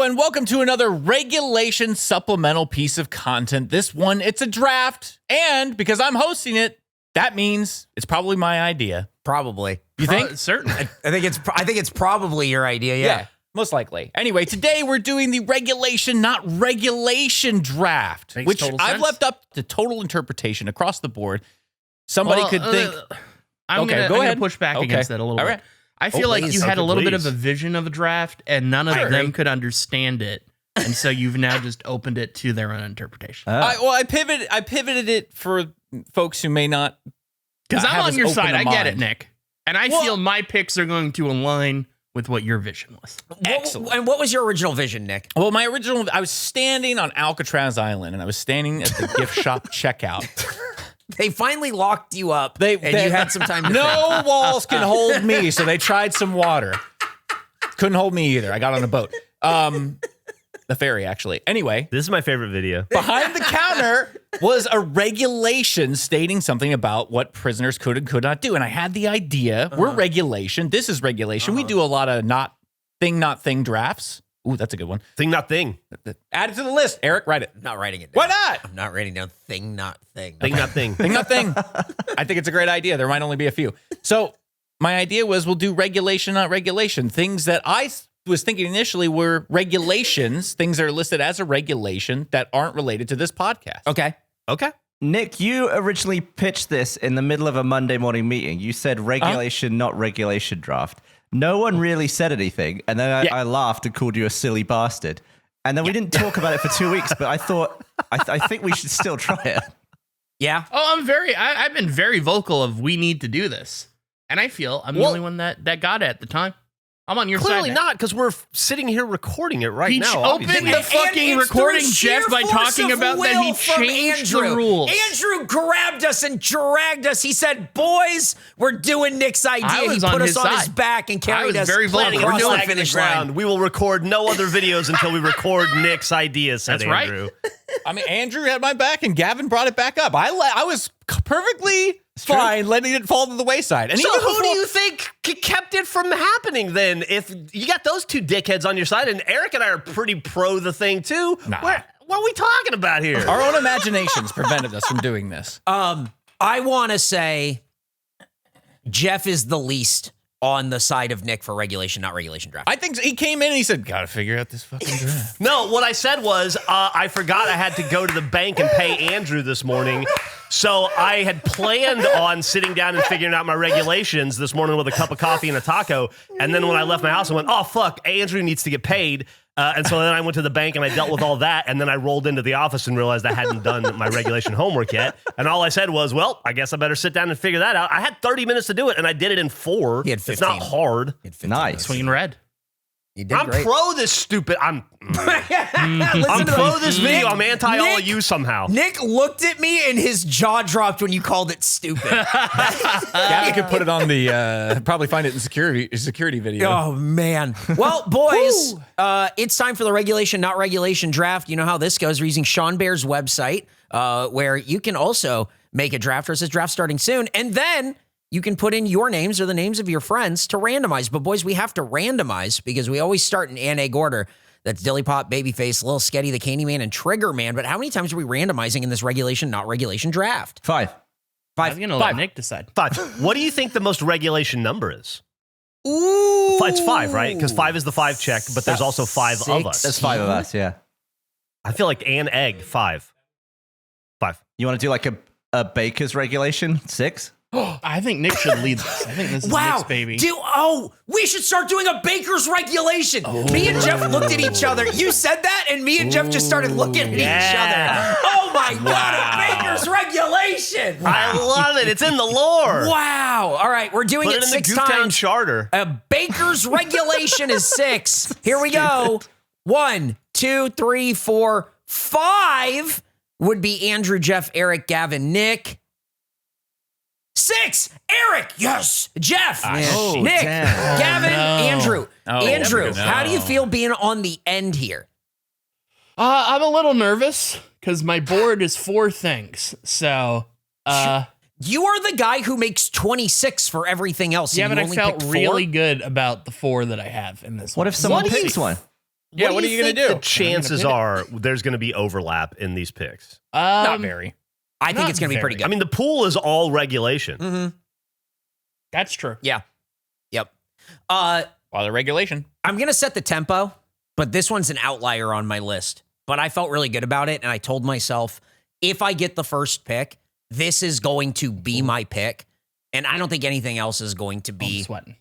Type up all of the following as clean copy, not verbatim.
Hello and welcome to another regulation supplemental piece of content. This one, it's a draft, and because I'm hosting it, that means it's probably my idea. Probably. You think? Certainly. I think it's probably your idea. Yeah. Most likely. Anyway, today we're doing the regulation, not regulation draft, Makes which total I've sense. left up to total interpretation across the board. Somebody could think. I'm Okay, going go to ahead. push back Okay. against that a little All bit. right. I feel like please. you had a Okay, little bit of please. a vision of a draft, and none of Sure. them could understand it. And so you've now just opened it to their own interpretation. I pivoted it for folks who may not. Because I'm have on as your open side. a I get it, mind. Nick. And I feel my picks are going to align with what your vision was. Excellent. And what was your original vision, Nick? Well, I was standing on Alcatraz Island, and I was standing at the gift shop checkout. They finally locked you up, They and you had some time to think. No walls can hold me, so they tried some water. Couldn't hold me either. I got on a boat. The ferry, actually. Anyway, This is my favorite video. behind the counter was a regulation stating something about what prisoners could and could not do. And I had the idea, we're regulation. This is regulation. We do a lot of not thing drafts. Ooh, that's a good one. Thing not thing. Add it to the list. Eric, write it. I'm not writing it down. Why not? I'm not writing down thing, not thing. Thing not thing. Thing, not thing. I think it's a great idea. There might only be a few. So my idea was we'll do regulation, not regulation. Things that I was thinking initially were regulations, things that are listed as a regulation that aren't related to this podcast. Okay. Okay. Nick, you originally pitched this in the middle of a Monday morning meeting. You said regulation, not regulation draft. No one really said anything. And then I laughed and called you a silly bastard. And then we didn't talk about it for 2 weeks, but I thought, I think we should still try it. Yeah. Oh, I've been very vocal of we need to do this. And I feel I'm the only one that got it at the time. I'm on your Clearly side. Now. not, because we're sitting here recording it right He now. opened obviously. the fucking it's recording, through sheer Jeff, by force talking of about that he will from changed Andrew. the rules. Andrew grabbed us and dragged us. He said, boys, we're doing Nick's idea. I He was put on us his on his side. back and carried was us very vocal. across We're doing the Flag in the finish ground. line. We will record no other videos until we record Nick's idea, said That's right. Andrew. I mean, Andrew had my back and Gavin brought it back up. I was perfectly fine letting it fall to the wayside. And So even who do before- you think kept it from happening then? If you got those two dickheads on your side, and Eric and I are pretty pro the thing too, Nah. what are we talking about here? Our own imaginations prevented us from doing this. I want to say Jeff is the least on the side of Nick for regulation, not regulation draft. I think he came in and he said, gotta figure out this fucking draft. No, what I said was I forgot I had to go to the bank and pay Andrew this morning. So I had planned on sitting down and figuring out my regulations this morning with a cup of coffee and a taco. And then when I left my house, I went, oh, fuck, Andrew needs to get paid. And so then I went to the bank and I dealt with all that. And then I rolled into the office and realized I hadn't done my regulation homework yet. And all I said was, well, I guess I better sit down and figure that out. I had 30 minutes to do it and I did it in 4. He had It's not 15. hard. Nice. Swinging red. You did I'm great. pro this stupid. I'm Listen to pro him. this video. I'm anti all of Nick- you somehow. Nick looked at me and his jaw dropped when you called it stupid. Gavin could put it on the, probably find it in security video. Oh, man. Well, boys, it's time for the regulation, not regulation draft. You know how this goes. We're using Sean Bear's website, where you can also make a draft, or it says draft starting soon. And then you can put in your names or the names of your friends to randomize. But, boys, we have to randomize because we always start in Anne order. That's Dilly Pop, Babyface, Lil Sketty, the Candyman, and Trigger Man. But how many times are we randomizing in this regulation, not regulation draft? 5. I was going to let Nick decide. 5. What do you think the most regulation number is? Ooh. It's 5, right? Because 5 is the 5 check, but there's also 5 of us. There's 5 of us, yeah. I feel like an egg, 5. 5. You want to do like a baker's regulation? 6? I think Nick should lead this. I think this is Wow. Nick's baby. We should start doing a baker's regulation. Me and Jeff looked at each other. You said that, and me and Jeff just started looking at each other. Oh my God, a baker's regulation. I love it. It's in the lore. Wow. All right, we're doing Put it it in the 6 Gooftown times. Charter. A baker's regulation is 6. Here we go. 1, 2, 3, 4, 5 would be Andrew, Jeff, Eric, Gavin, Nick. 6, Eric, yes, Jeff, Nick, damn. Gavin, Andrew. Andrew, no. how do you feel being on the end here? I'm a little nervous because my board is 4 things. So, You are the guy who makes 26 for everything else. yeah, and but you I only felt picked 4? really good about the 4 that I have in this What one. if someone What do you picks one? Yeah, what are you going to do? The chances are there's going to be overlap in these picks. Not very. I think it's going to be pretty good. I mean, the pool is all regulation. Mm-hmm. That's true. Yeah. Yep. While the regulation. I'm going to set the tempo, but this one's an outlier on my list. But I felt really good about it, and I told myself, if I get the first pick, this is going to be my pick, and I don't think anything else is going to be Sweating.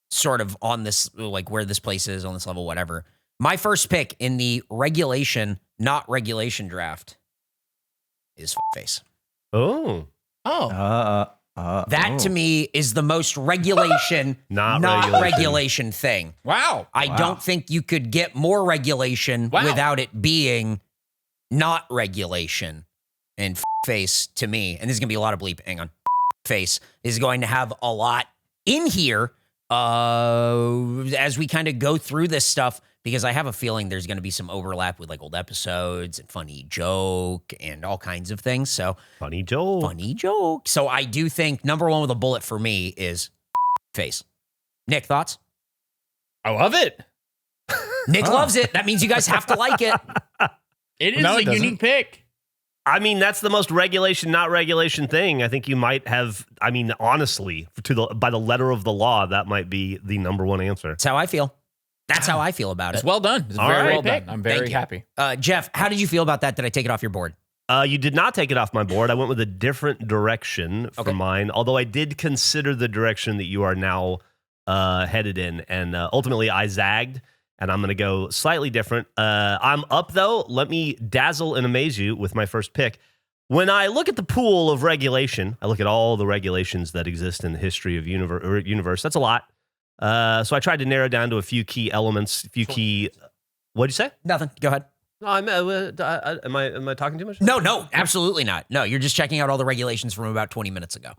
sort of on this, like where this place is on this level, whatever. My first pick in the regulation, not regulation draft is face. Oh. That to me is the most regulation, not regulation thing. Wow. I don't think you could get more regulation without it being not regulation. And face to me, and there's going to be a lot of bleep. Hang on. Face is going to have a lot in here as we kind of go through this stuff, because I have a feeling there's going to be some overlap with like old episodes and funny joke and all kinds of things. So funny joke. So I do think number one with a bullet for me is face. Nick, thoughts? I love it. Nick loves it. That means you guys have to like it. It is No, it a doesn't. unique pick. I mean, that's the most regulation, not regulation thing. I think you might have, I mean, honestly, by the letter of the law, that might be the number one answer. That's how I feel. That's how I feel about It's it. well done. It's All very right, well pick. done. I'm Thank very you. happy. Jeff, how did you feel about that? Did I take it off your board? You did not take it off my board. I went with a different direction for mine, although I did consider the direction that you are now headed in. And ultimately, I zagged, and I'm going to go slightly different. I'm up, though. Let me dazzle and amaze you with my first pick. When I look at the pool of regulation, I look at all the regulations that exist in the history of universe. That's a lot. So I tried to narrow down to a few key elements, What'd you say? Nothing. Go ahead. No, am I talking too much? No, absolutely not. No, you're just checking out all the regulations from about 20 minutes ago.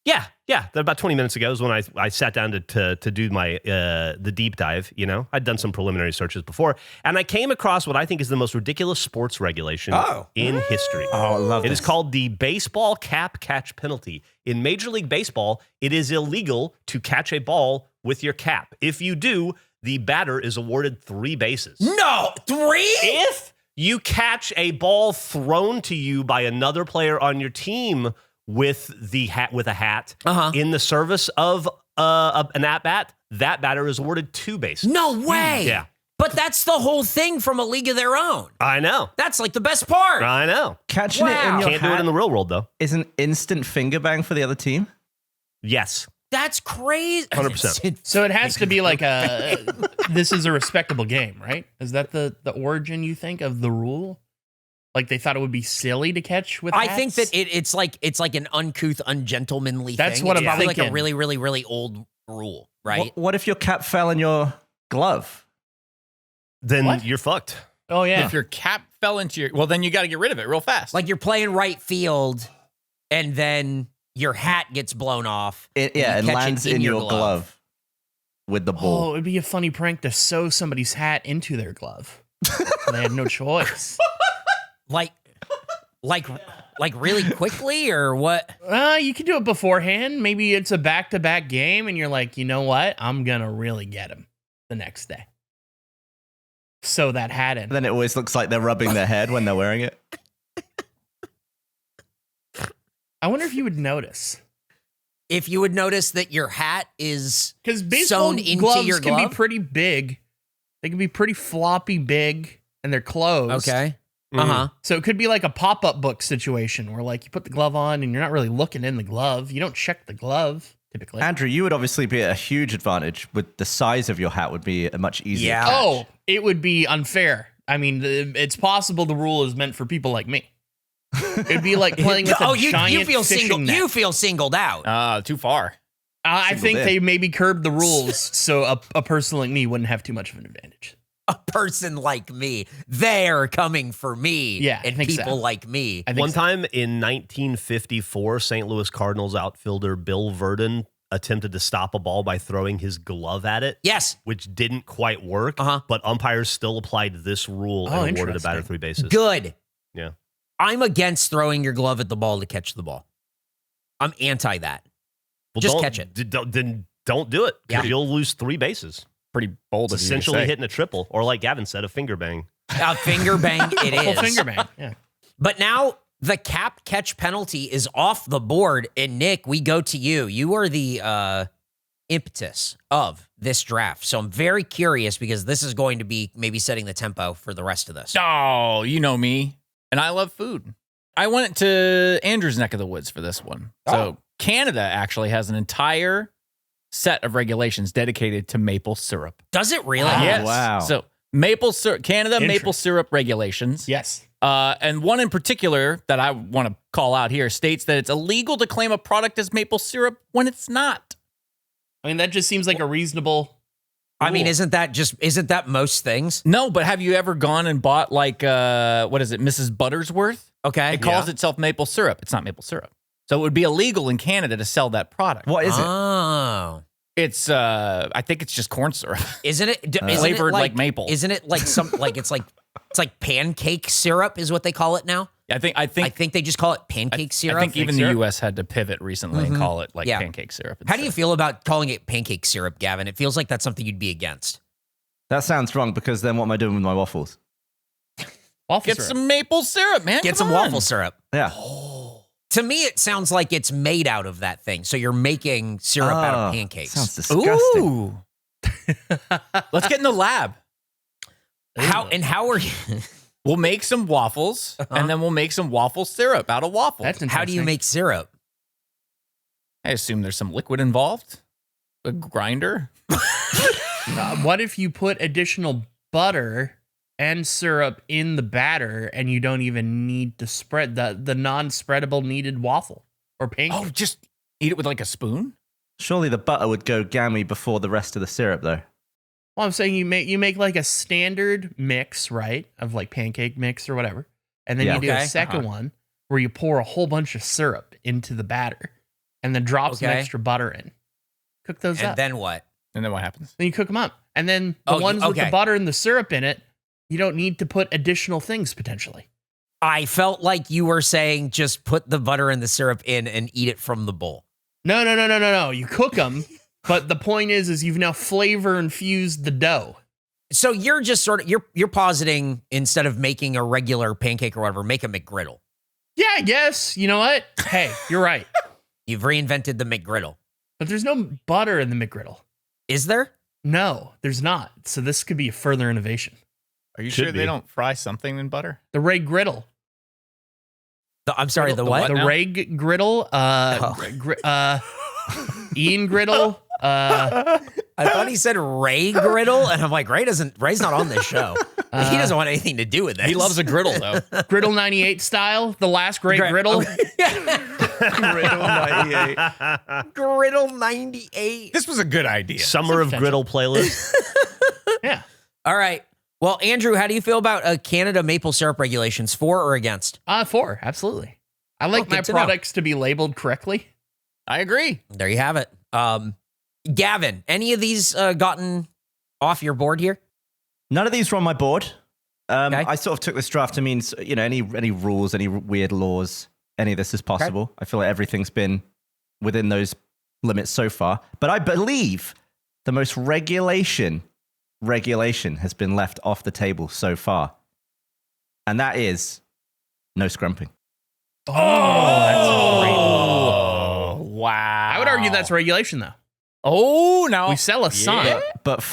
Yeah. About 20 minutes ago is when I sat down to do my the deep dive. You know, I'd done some preliminary searches before, and I came across what I think is the most ridiculous sports regulation in history. Oh, I love It this. is called the baseball cap catch penalty. In Major League Baseball, it is illegal to catch a ball with your cap. If you do, the batter is awarded 3 bases. No, 3? If you catch a ball thrown to you by another player on your team with a hat in the service of an at-bat, that batter is awarded 2 bases. No way. Yeah. But that's the whole thing from A League of Their Own. I know. That's like the best part. I know. Catching it in your Can't do it hat in the real world, though. is an instant finger bang for the other team. Yes. That's crazy. 100%. So it has to be like this is a respectable game, right? Is that the origin, you think, of the rule? Like they thought it would be silly to catch with I hats? think that it's like an uncouth, ungentlemanly That's thing. what It's I'm probably like a thinking. really, really, really old rule, right? What if your cap fell in your glove? Then What? you're fucked. Oh, yeah. If your cap fell into your, well, then you got to get rid of it real fast. Like you're playing right field, and then your hat gets blown off. It you and catch it lands in your glove with the ball. Oh, it'd be a funny prank to sew somebody's hat into their glove. They had no choice. Like really quickly, or what? You can do it beforehand. Maybe it's a back-to-back game, and you're like, you know what? I'm going to really get him the next day. Sew that hat in. Then it always looks like they're rubbing their head when they're wearing it. I wonder if you would notice. If you would notice that your hat is Because baseball sewn into gloves your can glove? be pretty big. They can be pretty floppy big, and they're closed. okay. Mhm. So it could be like a pop-up book situation where like you put the glove on and you're not really looking in the glove. You don't check the glove typically. Andrew, you would obviously be at a huge advantage. With the size of your hat would be a much easier Yeah. catch. Oh, it would be unfair. I mean, it's possible the rule is meant for people like me. It'd be like playing with a giant you feel fishing singled. net. You feel singled out. Too far. I singled think in. they maybe curbed the rules so a person like me wouldn't have too much of an advantage. A person like me, they're coming for me. Yeah, I and think so. people like me. I think One so. time in 1954, St. Louis Cardinals outfielder Bill Verdon attempted to stop a ball by throwing his glove at it, Yes, which didn't quite work, Uh-huh. but umpires still applied this rule Oh, and awarded a batter interesting. 3 bases. good. Yeah. I'm against throwing your glove at the ball to catch the ball. I'm anti that. Well, Just don't- catch it. Then don't do it because Yeah. you'll lose 3 bases. pretty bold It's of you to essentially say. hitting a triple, or like Gavin said, a finger bang. A finger bang it Full is. finger bang. Yeah. But now the cap catch penalty is off the board. And Nick, we go to you. You are the impetus of this draft. So I'm very curious because this is going to be maybe setting the tempo for the rest of this. Oh, you know me. And I love food. I went to Andrew's neck of the woods for this one. So Canada actually has an entire set of regulations dedicated to maple syrup. Does it really? Yes. wow. So maple syrup, Canada maple Interesting. syrup regulations. Yes. And one in particular that I want to call out here states that it's illegal to claim a product as maple syrup when it's not. I mean, that just seems like a reasonable. I mean, rule. isn't that most things? No, but have you ever gone and bought like what is it, Mrs. Buttersworth? Okay. It calls itself maple syrup. It's not maple syrup. So it would be illegal in Canada to sell that product. What is it? Oh. It's I think it's just corn syrup. Isn't it isn't Flavored it like maple. Isn't it like some like it's like pancake syrup is what they call it now? I think I think they just call it pancake syrup. I think even syrup? the US had to pivot recently and call it like Yeah. pancake syrup. How do you feel about calling it pancake syrup, Gavin? It feels like that's something you'd be against. That sounds wrong because then what am I doing with my waffles? Waffle Get syrup. some maple syrup, man? Get Come some on. waffle syrup. Yeah. To me, it sounds like it's made out of that thing. So you're making syrup out of pancakes. Sounds disgusting. Ooh. Let's get in the lab. How are you? We'll make some waffles and then we'll make some waffle syrup out of waffles. That's How do you interesting. make syrup? I assume there's some liquid involved. A grinder. What if you put additional butter and syrup in the batter and you don't even need to spread the non-spreadable kneaded waffle or pancake? Oh, just eat it with like a spoon? Surely the butter would go gammy before the rest of the syrup, though. Well, I'm saying you make like a standard mix, right, of like pancake mix or whatever, and then Yeah. you do Okay. a second one where you pour a whole bunch of syrup into the batter, and then drop some Okay. extra butter in. Cook those And up. then what? And then what happens? Then you cook them up, and then the Oh, ones with okay. the butter and the syrup in it, you don't need to put additional things potentially. I felt like you were saying just put the butter and the syrup in and eat it from the bowl. No. You cook them, but the point is you've now flavor infused the dough. So you're just sort of you're positing instead of making a regular pancake or whatever, make a McGriddle. Yeah, I guess. You know what? Hey, you're right. You've reinvented the McGriddle. But there's no butter in the McGriddle. Is there? No, there's not. So this could be a further innovation. Are you Should sure be. they don't fry something in butter? The Ray Griddle. I'm sorry, the The what? what? The now? Ray Griddle. Ian Griddle. I thought he said Ray Griddle, and I'm like, Ray's not on this show. He doesn't want anything to do with this. He loves a griddle though. Griddle 98 style. The last great griddle. Griddle 98. This was a good idea. Summer of Griddle playlist. Yeah. All right. Well, Andrew, how do you feel about Canada maple syrup regulations? For or against? 4. Absolutely. I like good my to know. products to be labeled correctly. I agree. There you have it. Gavin, any of these gotten off your board here? None of these were on my board. Okay. I sort of took this draft to mean, any rules, any weird laws, any of this is possible. I feel like everything's been within those limits so far. But I believe the most regulation has been left off the table so far. And that is no scrumping. Oh, that's great. Oh, wow. I would argue that's regulation, though. Oh, no. We sell a sign. But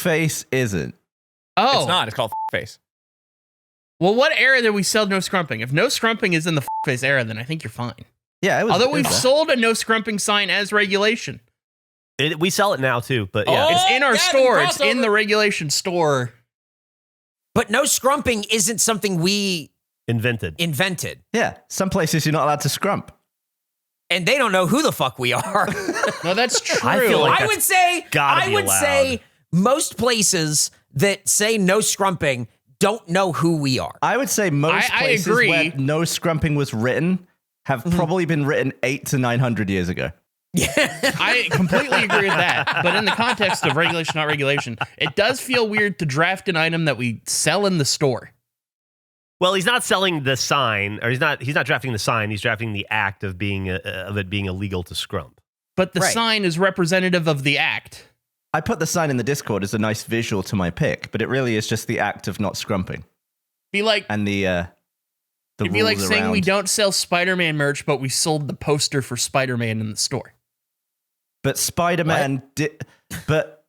face isn't. Oh, It's not. It's called face. Well, what era did we sell no scrumping? If no scrumping is in the face era, then I think you're fine. Yeah, it was. Although it we've was- sold a no scrumping sign as regulation. We sell it now too, but yeah. Oh, It's in our Gavin, store. It's in crossover. the regulation store. But no scrumping isn't something we Invented. invented. Yeah, some places you're not allowed to scrump. And they don't know who the fuck we are. No, that's true. I feel like I would say gotta be allowed. most places that say no scrumping don't know who we are. I would say most I places agree. where no scrumping was written have probably been written 800 to 900 years ago. I completely agree with that. But in the context of regulation, not regulation, it does feel weird to draft an item that we sell in the store. Well, he's not selling the sign, or he's not drafting the sign. He's drafting the act of it being illegal to scrump. But the Right. sign is representative of the act. I put the sign in the Discord as a nice visual to my pick, but it really is just the act of not scrumping Be like, and the it'd be like rules saying we around. don't sell Spider-Man merch, but we sold the poster for Spider-Man in the store. But Spider-Man did. But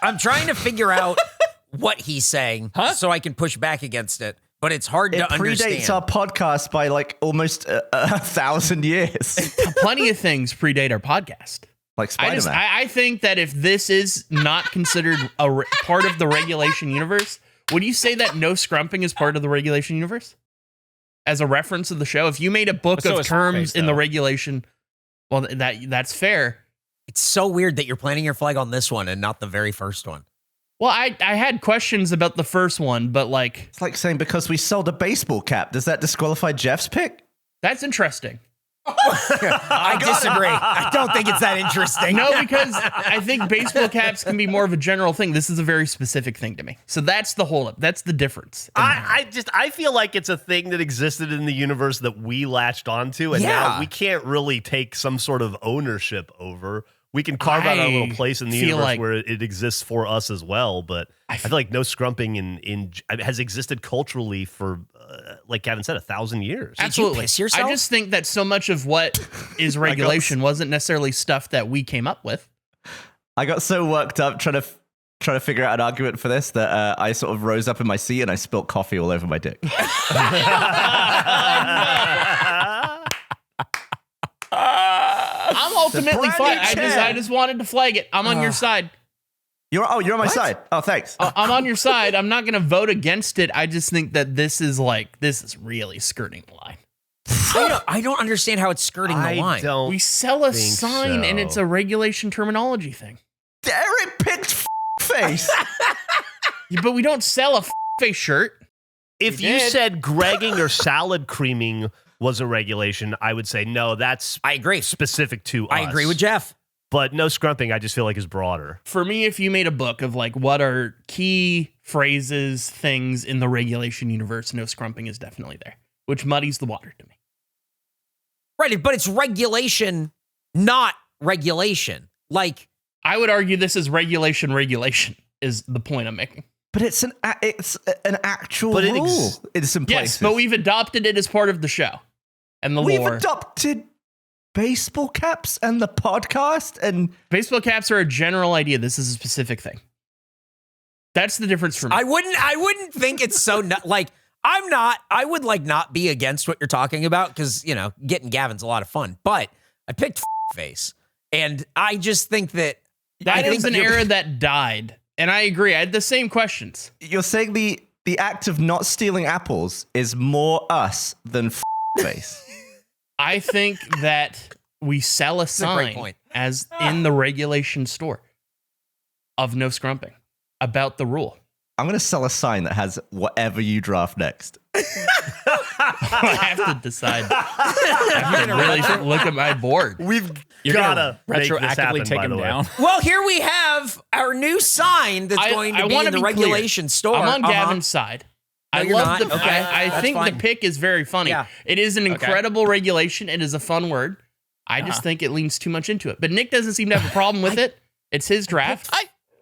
I'm trying to figure out what he's saying so I can push back against it, but it's hard it to predates understand. our podcast by like almost 1,000 years. Plenty of things predate our podcast. Like Spider-Man. I think that if this is not considered part of the regulation universe, would you say that no scrumping is part of the regulation universe? As a reference of the show, if you made a book So of is terms face, in the though. regulation, well, that's fair. It's so weird that you're planting your flag on this one and not the very first one. Well, I had questions about the first one, but like, It's like saying because we sold a baseball cap, does that disqualify Jeff's pick? that's interesting. I disagree. I don't think it's that interesting. No, because I think baseball caps can be more of a general thing. This is a very specific thing to me. So that's the holdup. That's the difference. I feel like it's a thing that existed in the universe that we latched onto, and now Yeah. we can't really take some sort of ownership over. We can carve out our little place in the feel universe like- where it exists for us as well. But I feel like no scrumping has existed culturally for, like Gavin said, 1,000 years. Absolutely. piss yourself? I just think that so much of what is regulation wasn't necessarily stuff that we came up with. I got so worked up trying to figure out an argument for this that I sort of rose up in my seat and I spilt coffee all over my dick. I'm ultimately brand fine. new I chair. just wanted to flag it. I'm on your side. You're on my side. Oh, thanks. I'm on your side. I'm not going to vote against it. I just think that this is really skirting the line. I don't understand how it's skirting the line. don't. We sell a think sign and so. it's a regulation terminology thing. Derek picked face. But we don't sell a face shirt. If We you did. said Gregging or salad creaming was a regulation, I would say no, that's I agree. specific to us. I agree with Jeff. But no scrumping, I just feel like is broader. For me, if you made a book of like what are key phrases, things in the regulation universe, no scrumping is definitely there, which muddies the water to me. Right, but it's regulation, not regulation. Like, I would argue this is regulation is the point I'm making. But it's an actual But it rule in some places. Yes, but we've adopted it as part of the show and the We've lore. adopted baseball caps and the podcast and Baseball caps are a general idea. This is a specific thing. That's the difference for me. I wouldn't think it's so like I would like not be against what you're talking about because, you know, getting Gavin's a lot of fun, but I picked face. And I just think that that is an you're- era that died. And I agree. I had the same questions. you're saying the act of not stealing apples is more us than face. I think that we sell a a great sign point. as in the regulation store of no scrumping about the rule. I'm going to sell a sign that has whatever you draft next. I have to decide. I have to really look at my board. We've You're gotta gonna make this retroactively happen, take by him the way. down. well, here we have our new sign that's going to be wanna in the clear. regulation store. I'm on Uh-huh. Gavin's side. No, I you're love not. the. Okay, I that's think fine. the pick is very funny. Yeah. It is an incredible regulation. It is a fun word. I just think it leans too much into it. But Nick doesn't seem to have a problem with it. It's his draft.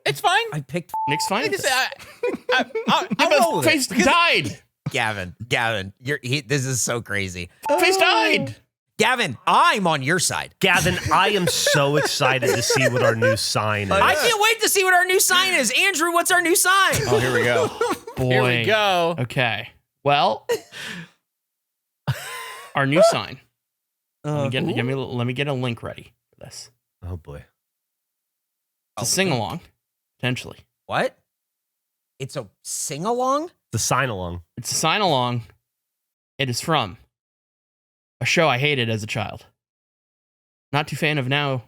It's fine. I picked Nick's fine. with it. I'll roll with it. Face died. Gavin. This is so crazy. Face died. Gavin, I'm on your side. Gavin, I am so excited to see what our new sign is. I can't wait to see what our new sign is. Andrew, what's our new sign? Oh, here we go. Boy. Here we go. Okay. Well, our new sign. Let me get a link ready for this. Oh boy. It's a sing along, potentially. What? It's a sing along? The sign along. It's a sign along. It is from a show I hated as a child. Not too fan of now.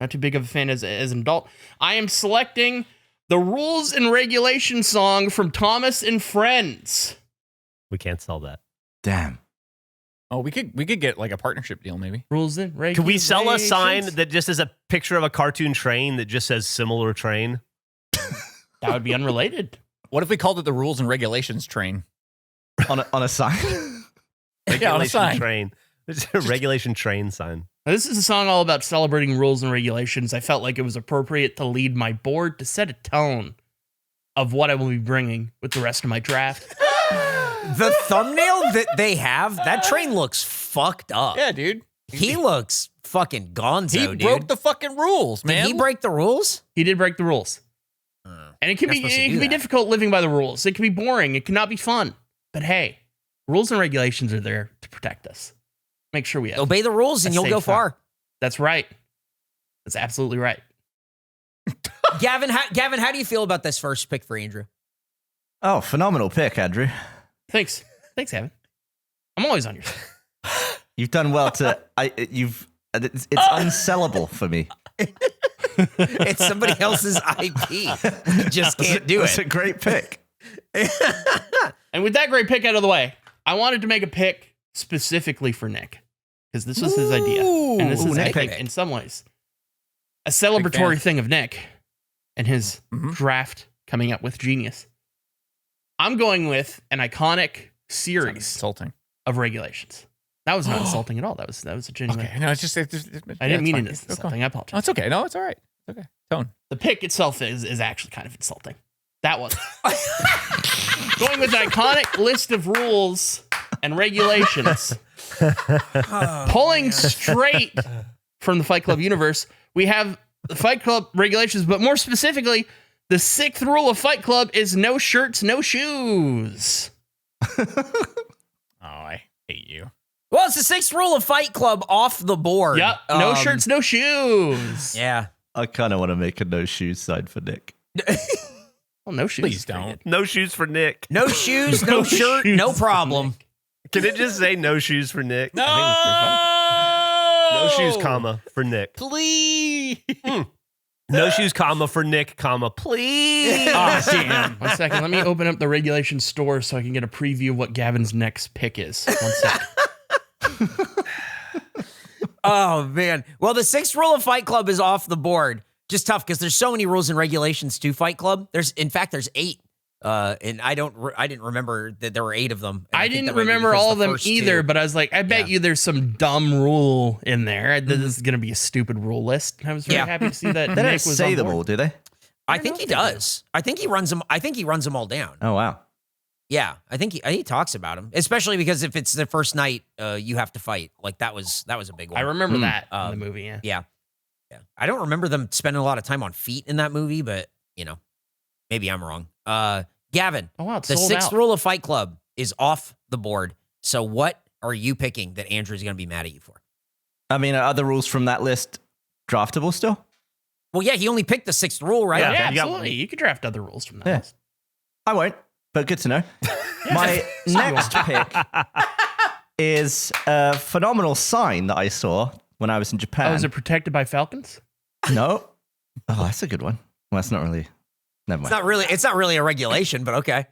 Not too big of a fan as an adult. I am selecting the Rules and Regulations song from Thomas and Friends. We can't sell that. Damn. Oh, we could get like a partnership deal maybe. Rules and Regulations. Can we sell a sign that just is a picture of a cartoon train that just says similar train? That would be unrelated. What if we called it the Rules and Regulations train? On a sign? Yeah, on a Regulation sign. train. It's a regulation train sign. Now, this is a song all about celebrating rules and regulations. I felt like it was appropriate to lead my board to set a tone of what I will be bringing with the rest of my draft. The thumbnail that they have, that train looks fucked up. Yeah, dude. He looks fucking gonzo, He dude. broke the fucking rules, man. Did he break the rules? He did break the rules. And it can You're be supposed to it do can be that. difficult living by the rules. It can be boring. It cannot be fun. But hey, rules and regulations are there to protect us. Make sure we have. Obey the rules and a you'll safe go time. far. That's right. That's absolutely right. Gavin, how do you feel about this first pick for Andrew? Oh, phenomenal pick, Andrew. Thanks. Thanks, Evan. I'm always on your side. You've done well to. It's unsellable for me. It's somebody else's IP. You just can't do It's it. a great pick. And with that great pick out of the way, I wanted to make a pick specifically for Nick. Because this was his idea. And this is, I Nick think, pick. in some ways, a celebratory thing of Nick and his draft coming up with genius. I'm going with an iconic series Insulting. of regulations. That was not insulting at all. That was a genuine. Okay, no, it's just. I didn't mean it as It's insulting. I apologize. Oh, it's okay. No, it's all right. It's okay. Tone. The pick itself is actually kind of insulting. That was going with an iconic list of rules and regulations. Pulling straight from the Fight Club universe, we have the Fight Club regulations, but more specifically, the 6th rule of Fight Club is no shirts, no shoes. Oh, I hate you. Well, it's the 6th rule of Fight Club off the board. Yep, no shirts, no shoes. Yeah. I kind of want to make a no shoes sign for Nick. Well, no shoes. Please is pretty don't. good. No shoes for Nick. No shoes, no shirt, shoes no for problem. Can it just say no shoes for Nick? No. No shoes, comma, for Nick. Please. No shoes, comma, for Nick, comma, please. Ah, damn. 1 second. Let me open up the regulation store so I can get a preview of what Gavin's next pick is. 1 sec. Oh, man. Well, the 6th rule of Fight Club is off the board. Just tough because there's so many rules and regulations to Fight Club. In fact, there's 8. And I didn't remember that there were 8 of them. And I think didn't that might be remember because all the of them first either, 2 but I was like, I bet you there's some dumb rule in there. This is going to be a stupid rule list. I was very Yeah. happy to see that They Nick don't was say on them board. all, do they? I think he does. I think he runs them all down. Oh, wow. Yeah, I think he talks about them, especially because if it's the first night, you have to fight. Like that was a big one. I remember that in the movie, yeah. Yeah. I don't remember them spending a lot of time on feet in that movie, but maybe I'm wrong. Gavin, Oh, wow, it's the sold 6th out. rule of Fight Club is off the board. So what are you picking that Andrew's going to be mad at you for? I mean, are other rules from that list draftable still? Well, yeah, he only picked the 6th rule, right? Yeah, you got- absolutely. You could draft other rules from that Yeah. list. I won't, but good to know. My next pick is a phenomenal sign that I saw when I was in Japan. Oh, is it protected by falcons? No. Oh, that's a good one. Well, that's not really. Never mind. It's not really a regulation, but okay.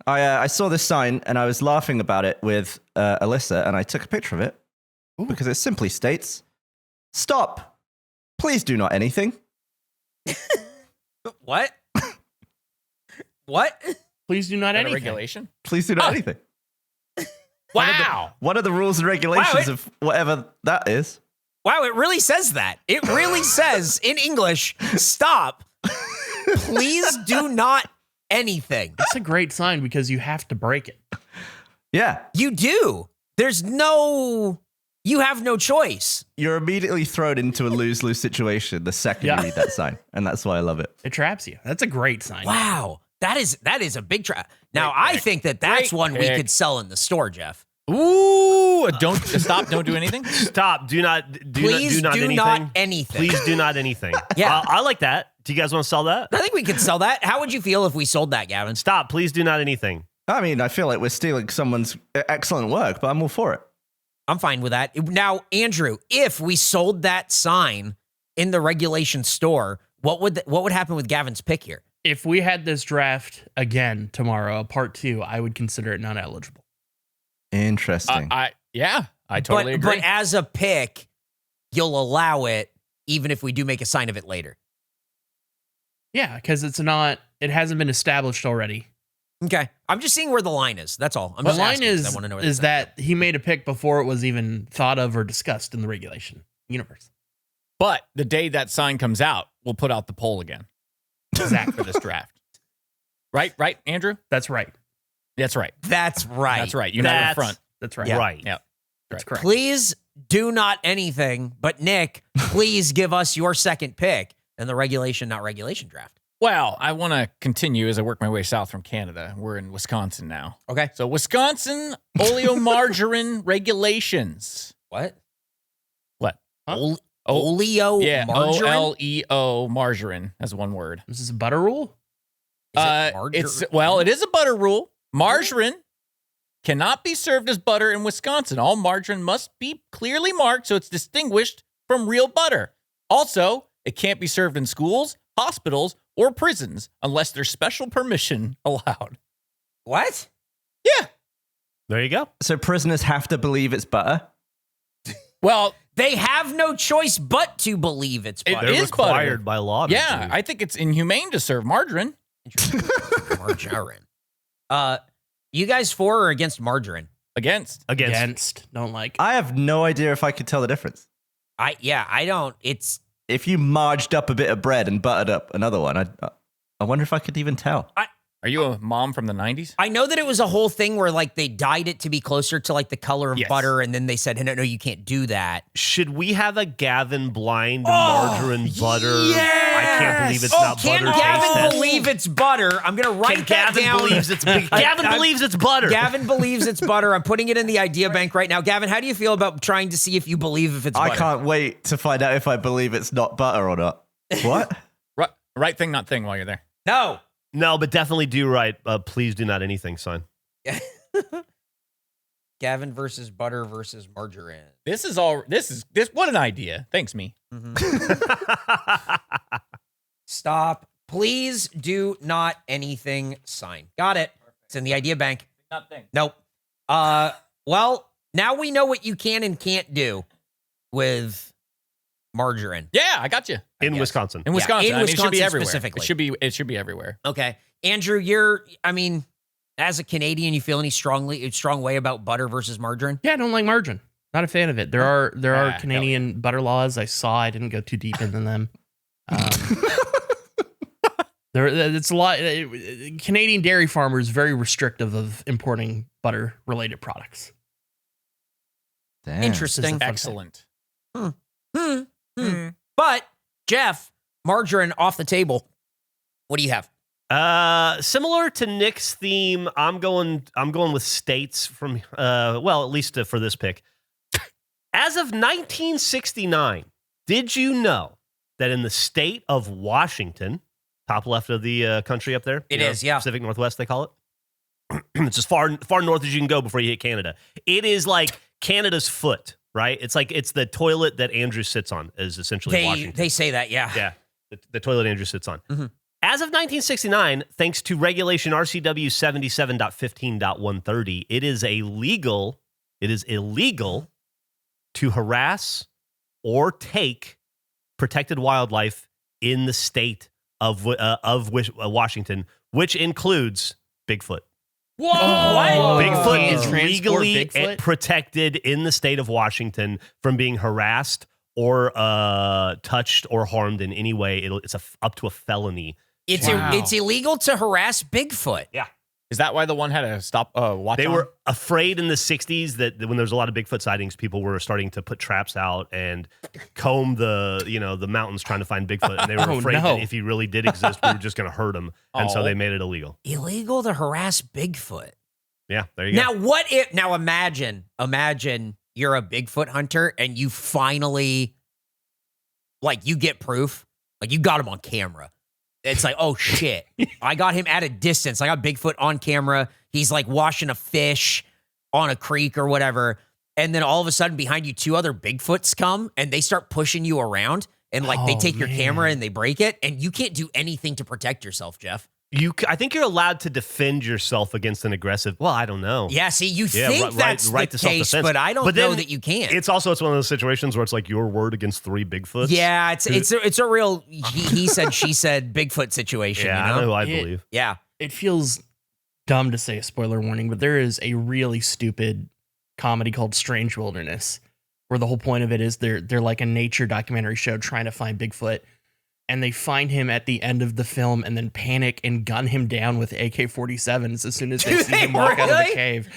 I saw this sign and I was laughing about it with Alyssa, and I took a picture of it because it simply states, "Stop! Please do not anything." What? What? Please do not Is that a anything. regulation? Please do not anything. Wow. What are the rules and regulations Wow, of whatever that is? Wow, it really says that. It really says in English, stop. Please do not anything. That's a great sign because you have to break it. Yeah, You do. You have no choice. you're immediately thrown into a lose-lose situation the second Yeah. you read that sign, and that's why I love it. It traps you. That's a great sign. Wow. That is a big trap. Now, I think that's Great one we pick. could sell in the store, Jeff. Ooh, don't stop. Don't do anything. Stop. Do not Please do do anything. not anything. Please do not anything. Yeah. I like that. Do you guys want to sell that? I think we could sell that. How would you feel if we sold that, Gavin? Stop. Please do not anything. I mean, I feel like we're stealing someone's excellent work, but I'm all for it. I'm fine with that. Now, Andrew, if we sold that sign in the regulation store, what would happen with Gavin's pick here? If we had this draft again tomorrow, part 2, I would consider it not eligible. Interesting. I totally agree. But as a pick, you'll allow it even if we do make a sign of it later. Yeah, because it hasn't been established already Okay. I'm just seeing where the line is. That's all. I'm The just line asking 'cause is I want to know where is that's at. that he made a pick before it was even thought of or discussed in the regulation universe. But the day that sign comes out, we'll put out the poll again. Exactly for this draft. Right, Andrew? That's right. That's right. That's right. That's right. United front. That's right. Yeah. Right. Yeah. That's correct. Please do not anything, but Nick, please give us your second pick in the regulation, not regulation draft. Well, I want to continue as I work my way south from Canada. We're in Wisconsin now. Okay. So Wisconsin oleomargarine regulations. What? What? Huh? Oleo Yeah, margarine? OLEO margarine as one word. This is a butter rule. Is it margarine? It is a butter rule. Margarine cannot be served as butter in Wisconsin. All margarine must be clearly marked so it's distinguished from real butter. Also, it can't be served in schools, hospitals, or prisons unless there's special permission allowed. What? Yeah. There you go. So prisoners have to believe it's butter? Well, They have no choice but to believe it's It butter. They're is butter. required by law. to yeah, believe. I think it's inhumane to serve margarine. Margarine. You guys for or against margarine? Against. Against. Don't like. I have no idea if I could tell the difference. I don't. It's If you marged up a bit of bread and buttered up another one, I wonder if I could even tell. Are you a mom from the 90s? I know that it was a whole thing where like they dyed it to be closer to like the color of Yes. butter, and then they said, no, you can't do that. Should we have a Gavin blind margarine butter? I can't believe it's not Can butter. taste Gavin test? believe it's butter? I'm gonna write that Gavin down. believes it's Gavin believes it's butter. Gavin believes it's butter. I'm putting it in the idea bank right now. Gavin, how do you feel about trying to see if you believe if it's butter? I can't wait to find out if I believe it's not butter or not. What? Right thing, not thing while you're there. No. No, but definitely do right. Please do not anything, son. Gavin versus butter versus margarine. This what an idea. Thanks, me. Stop. Please do not anything sign. Got it. It's in the idea bank. Not thing. Nope. Well, now we know what you can and can't do with margarine. Yeah, I got you. In guess. Wisconsin. In Wisconsin. in I mean, it should be Wisconsin everywhere. specifically. It should be everywhere. Okay. Andrew, as a Canadian, you feel any strong way about butter versus margarine? Yeah, I don't like margarine. Not a fan of it. There are hell Canadian butter laws. I saw. I didn't go too deep into them. It's a lot. Canadian dairy farmers very restrictive of importing butter related products. Damn. Interesting. Excellent. But Jeff, margarine off the table. What do you have? Similar to Nick's theme, I'm going with states from at least for this pick. As of 1969, did you know that in the state of Washington, top left of the country up there, It is, yeah. Pacific Northwest they call it. It's as far north as you can go before you hit Canada. It is like Canada's foot, right? It's the toilet that Andrew sits on is essentially Washington. They say that, yeah. Yeah, the toilet Andrew sits on. Mm-hmm. As of 1969, thanks to regulation RCW 77.15.130, it is illegal to harass or take protected wildlife in the state of Washington, which includes Bigfoot. Whoa! Bigfoot is Transport legally Bigfoot? protected in the state of Washington from being harassed or touched or harmed in any way. It's up to a felony. It's illegal to harass Bigfoot. Yeah. Is that why the one had to stop watch They on? were afraid in the 60s that when there was a lot of Bigfoot sightings, people were starting to put traps out and comb the mountains trying to find Bigfoot. And they were afraid that if he really did exist, we were just going to hurt him. And so they made it illegal. Illegal to harass Bigfoot. Yeah, there you go. Now imagine you're a Bigfoot hunter and you finally, you get proof. Like, you got him on camera. It's like, oh, shit. I got him at a distance. I got Bigfoot on camera. He's, washing a fish on a creek or whatever. And then all of a sudden, behind you, two other Bigfoots come, and they start pushing you around. And, they take your camera and they break it. And you can't do anything to protect yourself, Jeff. I think you're allowed to defend yourself against an aggressive. Well, I don't know. Yeah, see, you think that's right the to case, self-defense. but I don't know that you can. It's one of those situations where it's like your word against three Bigfoots. Yeah, it's a real he said, she said Bigfoot situation. Yeah, you know? I know who I believe. Yeah. It feels dumb to say a spoiler warning, but there is a really stupid comedy called Strange Wilderness, where the whole point of it is they're like a nature documentary show trying to find Bigfoot, and they find him at the end of the film and then panic and gun him down with AK-47s as soon as they see him walk out of the cave.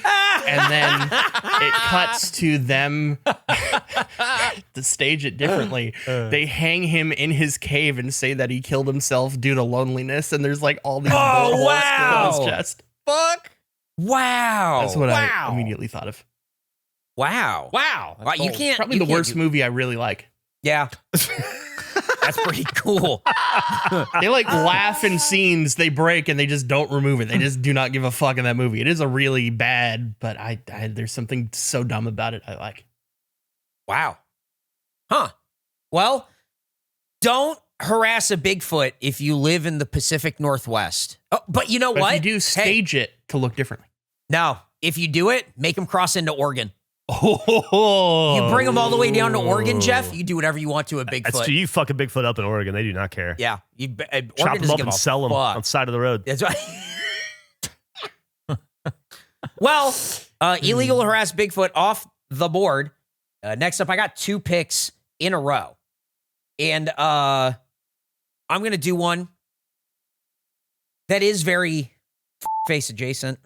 And then it cuts to them to stage it differently. They hang him in his cave and say that he killed himself due to loneliness, and there's like all these bullet holes through his chest. Fuck. Wow. That's what I immediately thought of. Wow. Wow. Wow, you can't. Probably you the can't worst movie I really like. Yeah. That's pretty cool. They like laugh in scenes, they break, and they just don't remove it. They just do not give a fuck in that movie. It is a really bad, but I there's something so dumb about it I like. Wow. Huh. Well, don't harass a Bigfoot if you live in the Pacific Northwest. Oh, but you know But what? if you do stage it to look differently. No, if you do it, make them cross into Oregon. Oh, You bring them all the way down to Oregon, Jeff. You do whatever you want to a That's Bigfoot. true. You fuck a Bigfoot up in Oregon. They do not care. Yeah. Oregon Chop them doesn't up give and a sell them fuck. on the side of the road. That's right. Well, illegal harass Bigfoot off the board. Next up, I got 2 picks in a row. And I'm going to do one that is very face adjacent.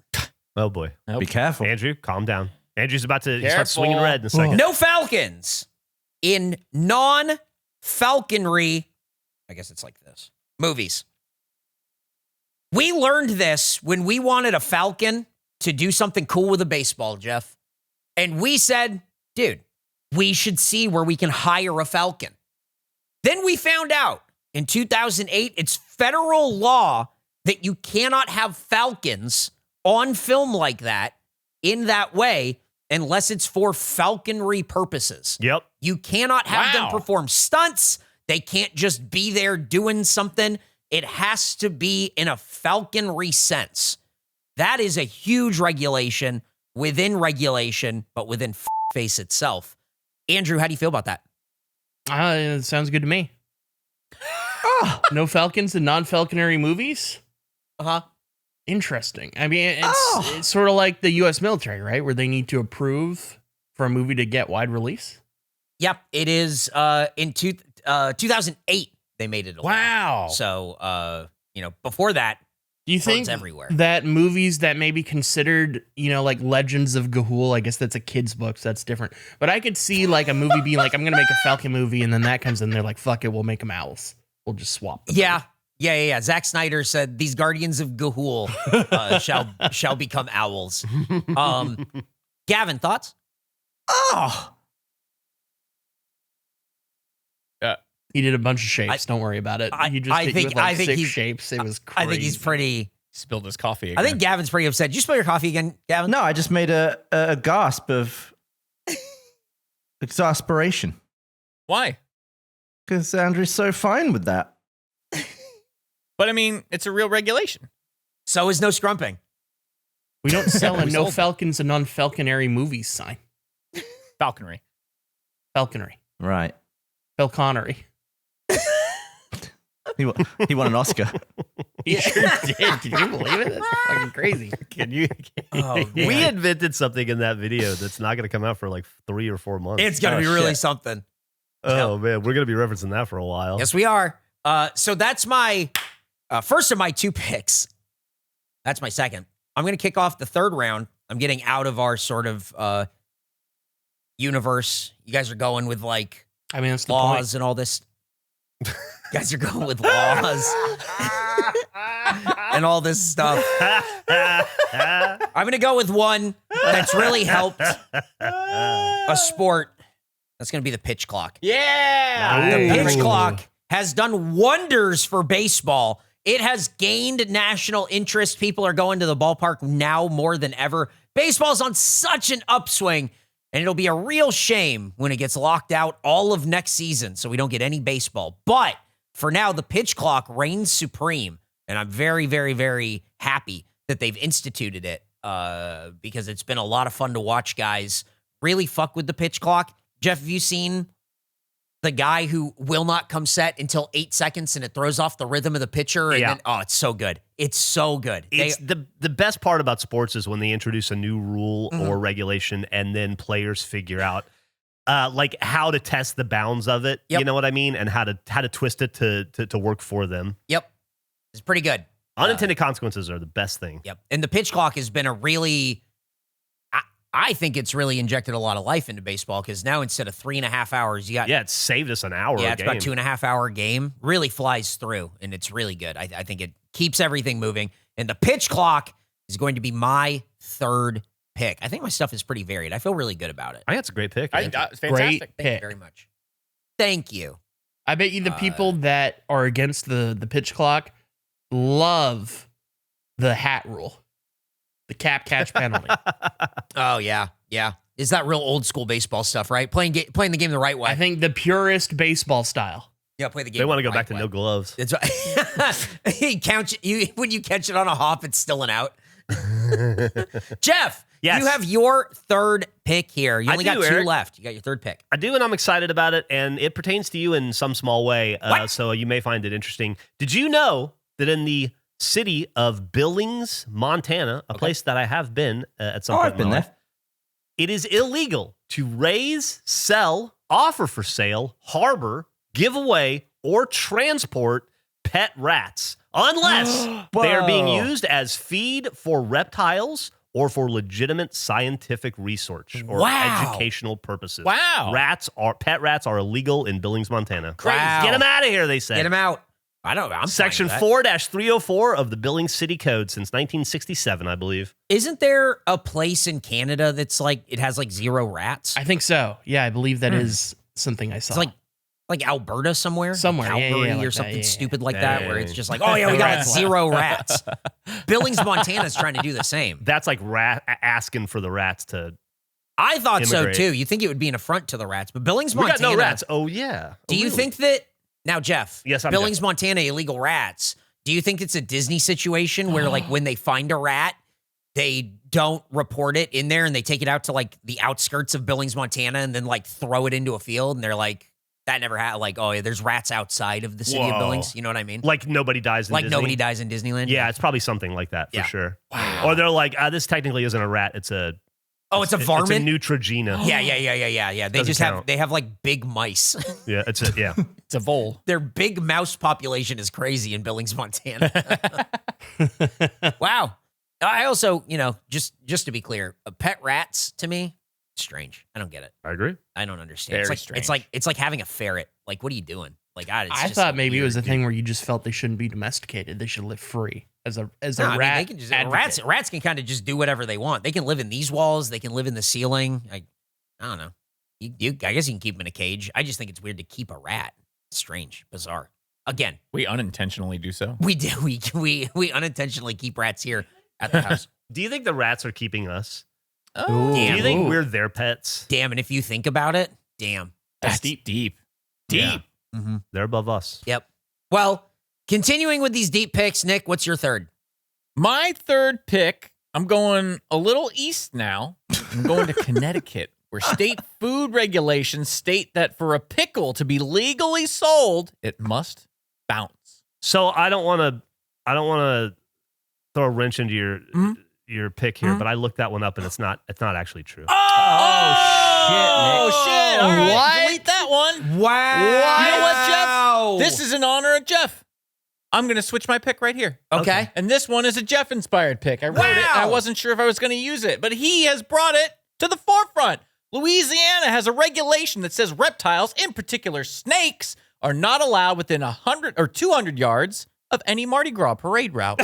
Oh, boy. Nope. Be careful. Andrew, calm down. Andrew's about to start swinging Careful. red in a second. No Falcons in non-falconry, I guess it's like this, movies. We learned this when we wanted a Falcon to do something cool with a baseball, Jeff. And we said, dude, we should see where we can hire a Falcon. Then we found out in 2008, it's federal law that you cannot have Falcons on film like that in that way unless it's for falconry purposes. Yep. You cannot have them Wow. perform stunts. They can't just be there doing something. It has to be in a falconry sense. That is a huge regulation within regulation, but within face itself. Andrew, how do you feel about that? it sounds good to me. No Falcons in non-falconary movies? Uh-huh. Interesting. I mean, it's sort of like the U.S. military, right? Where they need to approve for a movie to get wide release. Yep, it is in 2008 they made it. Wow. So, before that, Do you birds think everywhere. that movies that may be considered, like Legends of Ga'Hoole, I guess that's a kid's book, so that's different. But I could see like a movie being like, I'm going to make a Falcon movie, and then that comes in, they're like, fuck it, we'll make them owls. We'll just swap them. Yeah. Zack Snyder said these Guardians of Ga'Hoole shall become owls. Gavin, thoughts? Oh, He did a bunch of shapes. Don't worry about it. He just hit you with like 6 shapes. It was crazy. I think he's pretty. Spilled his coffee again. I think Gavin's pretty upset. Did you spill your coffee again, Gavin? no, I just made a gasp of exasperation Why? because Andrew's so fine with that. But I mean, it's a real regulation. So is no scrumping. We don't sell a We no sold Falcons and non-falconary movies sign. Falconry. Falconry. Right. Falconry. He won an Oscar. He sure did. Can you believe it? That's fucking crazy. Can you? Oh, man. We invented something in that video that's not going to come out for like 3 or 4 months. It's going to be really shit. something. Oh, man. We're going to be referencing that for a while. Yes, we are. So that's my first of my 2 picks. That's my second. I'm going to kick off the third round. I'm getting out of our sort of universe. You guys are going with like I mean, that's the laws point. and all this. You guys are going with laws and all this stuff. I'm going to go with one that's really helped a sport. That's going to be the pitch clock. Yeah. The pitch Ooh. clock has done wonders for baseball. It has gained national interest. People are going to the ballpark now more than ever. Baseball's on such an upswing, and it'll be a real shame when it gets locked out all of next season so we don't get any baseball. But for now, the pitch clock reigns supreme, and I'm very, very, very happy that they've instituted it because it's been a lot of fun to watch guys really fuck with the pitch clock. Jeff, have you seen the guy who will not come set until 8 seconds and it throws off the rhythm of the pitcher. And then, it's so good. It's so good. It's the best part about sports is when they introduce a new rule or regulation and then players figure out like how to test the bounds of it. Yep. You know what I mean? And how to twist it to work for them. Yep. It's pretty good. Unintended consequences are the best thing. Yep. And the pitch clock has been a really, I think it's really injected a lot of life into baseball because now instead of 3.5 hours, you got. Yeah, it's saved us an hour. Yeah, a it's game. about 2.5 hour game. Really flies through, and it's really good. I think it keeps everything moving. And the pitch clock is going to be my third pick. I think my stuff is pretty varied. I feel really good about it. I think it's a great pick. It's fantastic. Great Thank you pick. very much. Thank you. I bet you the people that are against the pitch clock love the hat rule, the cap catch penalty. Oh, yeah. Yeah. Is that real old school baseball stuff, right? Playing the game the right way. I think the purest baseball style. Yeah, play the game. They want to the go back right to way. no gloves. It's right. When you catch it on a hop, it's still an out. Jeff, Yes. you have your third pick here. You I only do, got two Eric. left. You got your third pick. I do, and I'm excited about it, and it pertains to you in some small way, so you may find it interesting. Did you know that in the city of Billings, Montana, a place that I have been at some point I've in been my there. life, it is illegal to raise, sell, offer for sale, harbor, give away, or transport pet rats unless they are being Whoa. used as feed for reptiles or for legitimate scientific research or Wow. educational purposes. Wow. Pet rats are illegal in Billings, Montana. Crazy. Wow. Get them out of here, they say. Get him out. I'm Section fine with that. 4-304 of the Billings City Code since 1967, I believe. Isn't there a place in Canada that's like it has like 0 rats? I think so. Yeah, I believe that is something I saw. It's like Alberta somewhere, Somewhere, like yeah, Calgary like or that, something yeah. stupid like that, where it's Dang. just like, oh yeah, we got 0 rats. Billings, Montana's trying to do the same. That's like asking for the rats to. I thought Immigrate. so too. You think it would be an affront to the rats, but Billings, We got Montana. no rats. Oh, yeah. Do Oh, you really? think that now, Jeff? Yes, I'm Billings, Montana, illegal rats. Do you think it's a Disney situation where, like, when they find a rat, they don't report it in there and they take it out to like the outskirts of Billings, Montana, and then like throw it into a field, and they're like, that never happened. Like, oh yeah, there's rats outside of the city of Whoa. Billings. You know what I mean? Like nobody dies in Like Disney? nobody dies in Disneyland. Yeah, it's probably something like that for Yeah. sure. Wow. Or they're like, this technically isn't a rat. It's a. Oh, it's a varmint. It's a Neutrogena. Yeah. They Doesn't just count. have like big mice. Yeah, it's a yeah. It's a vole. Their big mouse population is crazy in Billings, Montana. Wow. I also, just to be clear, pet rats to me, strange. I don't get it. I agree. I don't understand. Very It's like having a ferret. Like, what are you doing? Like, God, it's I just thought maybe it was a weird. thing where you just felt they shouldn't be domesticated. They should live free as a No, rat. I mean, they can just advocate. rats can kind of just do whatever they want. They can live in these walls. They can live in the ceiling. I don't know. I guess you can keep them in a cage. I just think it's weird to keep a rat. Strange, bizarre. Again, We unintentionally do so. we do we unintentionally keep rats here at the house. Do you think the rats are keeping us? Oh, Do Damn. you think we're their pets? Damn, and if you think about it, damn. that's deep. Yeah. Mm-hmm. They're above us. Yep. Well, continuing with these deep picks, Nick, what's your third? My third pick, I'm going a little east now. I'm going to Connecticut, where state food regulations state that for a pickle to be legally sold, it must bounce. So I don't want to throw a wrench into your pick here, but I looked that one up and it's not actually true. Oh, shit. All right. What? Delete that one. Wow. You know what, Jeff? This is in honor of Jeff. I'm going to switch my pick right here. Okay. And this one is a Jeff-inspired pick. I wrote it, and I Wow. wasn't sure if I was going to use it, but he has brought it to the forefront. Louisiana has a regulation that says reptiles, in particular snakes, are not allowed within 100 or 200 yards of any Mardi Gras parade route.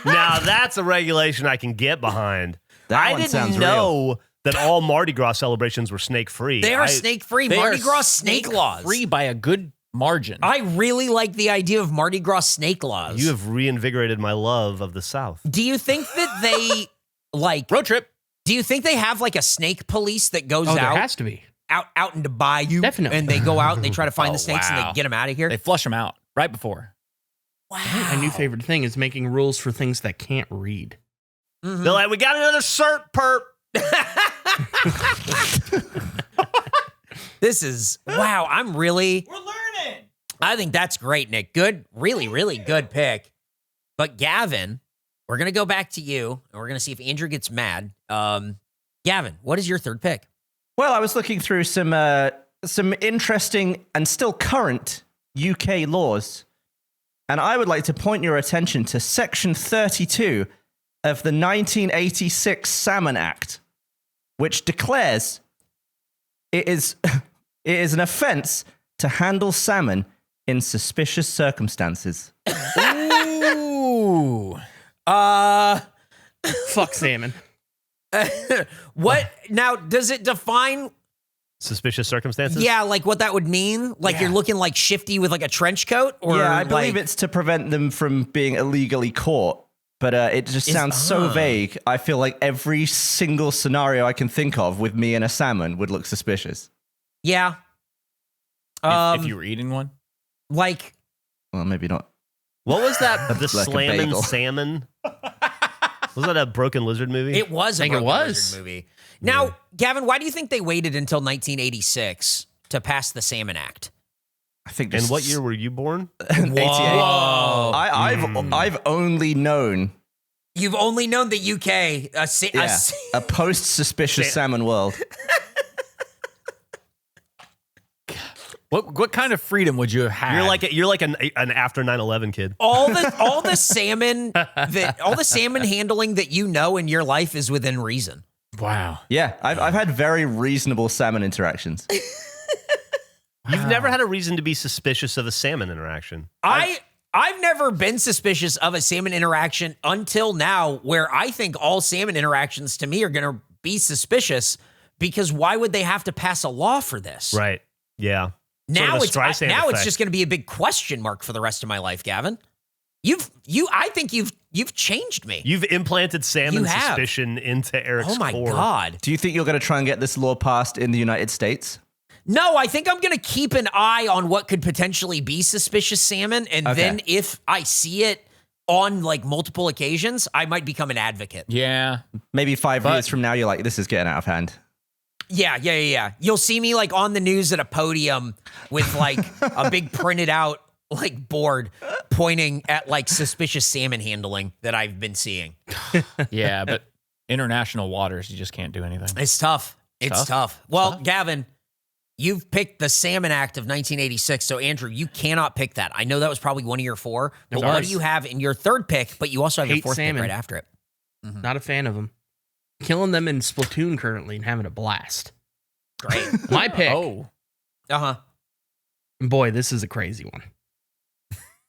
Now that's a regulation I can get behind. That I one didn't sounds know that all Mardi Gras celebrations were snake free. They are snake free. They Mardi are Gras snake laws. free by a good margin. I really like the idea of Mardi Gras snake laws. You have reinvigorated my love of the South. Do you think that they like Road trip. do you think they have like a snake police that goes Oh, there out has to be. out into bayou Definitely. and they go out and they try to find Oh, the snakes and wow. they get them out of here? They flush them out right before. Wow. My new favorite thing is making rules for things that can't read. Mhm. They're like, we got another cert perp. This is, wow, we're learning. I think that's great, Nick. Good, really, really good pick. But Gavin, we're going to go back to you, and we're going to see if Andrew gets mad. Gavin, what is your third pick? Well, I was looking through some interesting and still current UK laws, and I would like to point your attention to Section 32 of the 1986 Salmon Act, which declares it is an offense to handle salmon in suspicious circumstances. Ooh. Fuck salmon. What now? Does it define? Suspicious circumstances? Yeah, like what that would mean? Like you're looking like Shifty with like a trench coat? Or yeah, I believe it's to prevent them from being illegally caught. But it just sounds so vague. I feel like every single scenario I can think of with me and a salmon would look suspicious. Yeah. If you were eating one? Like. Well, maybe not. What was that? The like a Slammin' bagel. Salmon? Was that a Broken Lizard movie? It was a I think it Broken was. Lizard movie. Now, Gavin, why do you think they waited until 1986 to pass the Salmon Act? I think. And Just what year were you born? 88. Whoa. I've only known You've only known the UK. a post-suspicious salmon world. What kind of freedom would you have had? You're like an after 9/11 kid. all the salmon handling that you know in your life is within reason. Wow. Yeah, I've had very reasonable salmon interactions. You've never had a reason to be suspicious of a salmon interaction. I've never been suspicious of a salmon interaction until now, where I think all salmon interactions to me are going to be suspicious because why would they have to pass a law for this? Right. Yeah. Now Sort of a Streisand it's effect. just going to be a big question mark for the rest of my life, Gavin. I think you've changed me. You've implanted salmon You have. suspicion into Eric's Oh my core. God. Do you think you're going to try and get this law passed in the United States? No, I think I'm going to keep an eye on what could potentially be suspicious salmon. And then if I see it on like multiple occasions, I might become an advocate. Yeah. Maybe 5 years from now, you're like, this is getting out of hand. Yeah. You'll see me like on the news at a podium with like a big printed out like board pointing at like suspicious salmon handling that I've been seeing. Yeah, but international waters, you just can't do anything. It's tough. It's tough. Well, Gavin, you've picked the Salmon Act of 1986. So, Andrew, you cannot pick that. I know that was probably one of your four. But what do you have in your third pick? But you also have your Hate fourth salmon. pick right after it. Not a fan of them. Killing them in Splatoon currently and having a blast. Great. My pick. Oh. Uh-huh. Boy, this is a crazy one.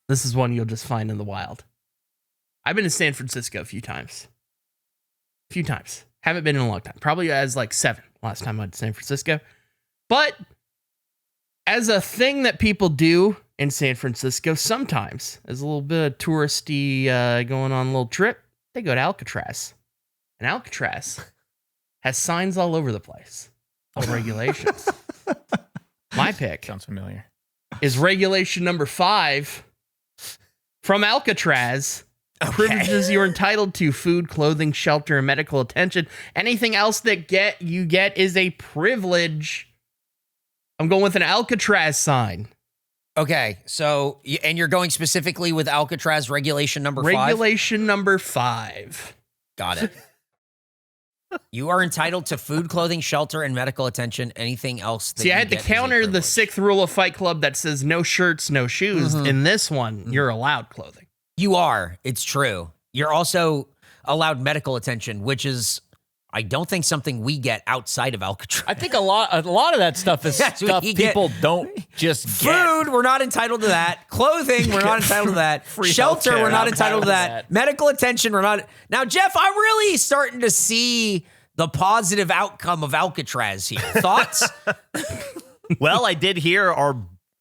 This is one you'll just find in the wild. I've been to San Francisco a few times. Haven't been in a long time. Probably as like 7 last time I went to San Francisco. But as a thing that people do in San Francisco, sometimes, as a little bit of touristy going on a little trip, they go to Alcatraz. And Alcatraz has signs all over the place of regulations. My pick Sounds familiar. is regulation number 5 from Alcatraz. Privileges you're entitled to: food, clothing, shelter, and medical attention. Anything else that you get is a privilege. I'm going with an Alcatraz sign. Okay. So, and you're going specifically with Alcatraz regulation number 5? Regulation number 5. Got it. You are entitled to food, clothing, shelter, and medical attention. Anything else that See, I you had to get is a counter the privilege. 6th rule of Fight Club that says no shirts, no shoes. In this one, you're allowed clothing. You are. It's true. You're also allowed medical attention, which is, I don't think, something we get outside of Alcatraz. I think a lot of that stuff is That's what stuff you get. people don't just get. Food, we're not entitled to that. Clothing, we're not entitled to that. Free Shelter, healthcare, we're not not entitled to that. Medical attention, we're not. Now, Jeff, I'm really starting to see the positive outcome of Alcatraz here. Thoughts? Well, I did hear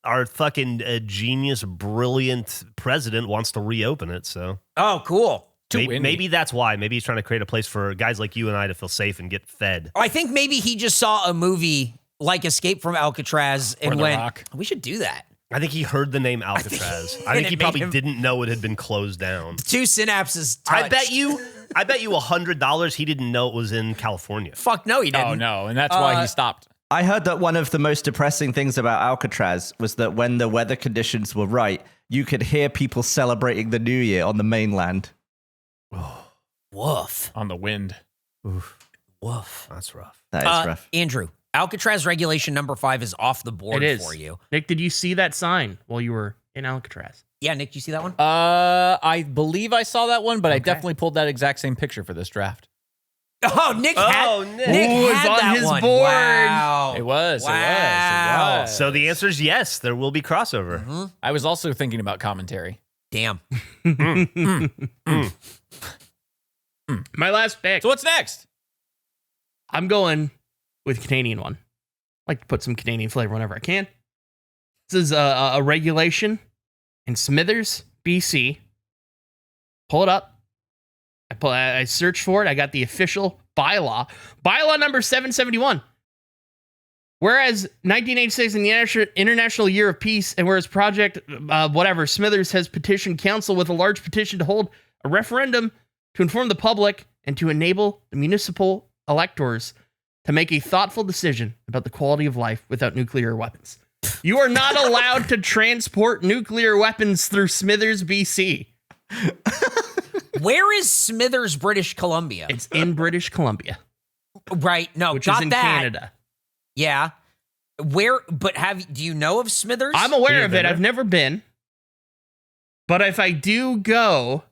our fucking genius, brilliant president wants to reopen it. So Oh, cool. maybe that's why. Maybe he's trying to create a place for guys like you and I to feel safe and get fed. I think maybe he just saw a movie like Escape from Alcatraz and The went, Rock. we should do that. I think he heard the name Alcatraz. I and think it he made probably him- didn't know it had been closed down. 2 synapses touched. I bet you $100 he didn't know it was in California. Fuck no, he didn't. Oh no, and that's why he stopped. I heard that one of the most depressing things about Alcatraz was that when the weather conditions were right, you could hear people celebrating the New Year on the mainland. Woof. On the wind. Woof. That's rough. That is rough. Andrew, Alcatraz regulation number 5 is off the board It is. for you. Nick, did you see that sign while you were in Alcatraz? Yeah, Nick, you see that one? I believe I saw that one, but I definitely pulled that exact same picture for this draft. Oh, Nick had, Nick. Nick Ooh, it's had on that his one. board. Wow. It was. Wow. It was. So the answer is yes, there will be crossover. I was also thinking about commentary. Damn. My last pick. So what's next? I'm going with Canadian one. I like to put some Canadian flavor whenever I can. This is a regulation in Smithers, BC. Pull it up. I searched for it. I got the official bylaw. Bylaw number 771. Whereas 1986 in the International Year of Peace, and whereas Project Smithers has petitioned council with a large petition to hold a referendum to inform the public and to enable the municipal electors to make a thoughtful decision about the quality of life without nuclear weapons. You are not allowed to transport nuclear weapons through Smithers, BC. Where is Smithers, British Columbia? It's in British Columbia, Right. No, which got is in that. Canada. Yeah. Where, but do you know of Smithers? I'm aware You of been it. there? I've never been. But if I do go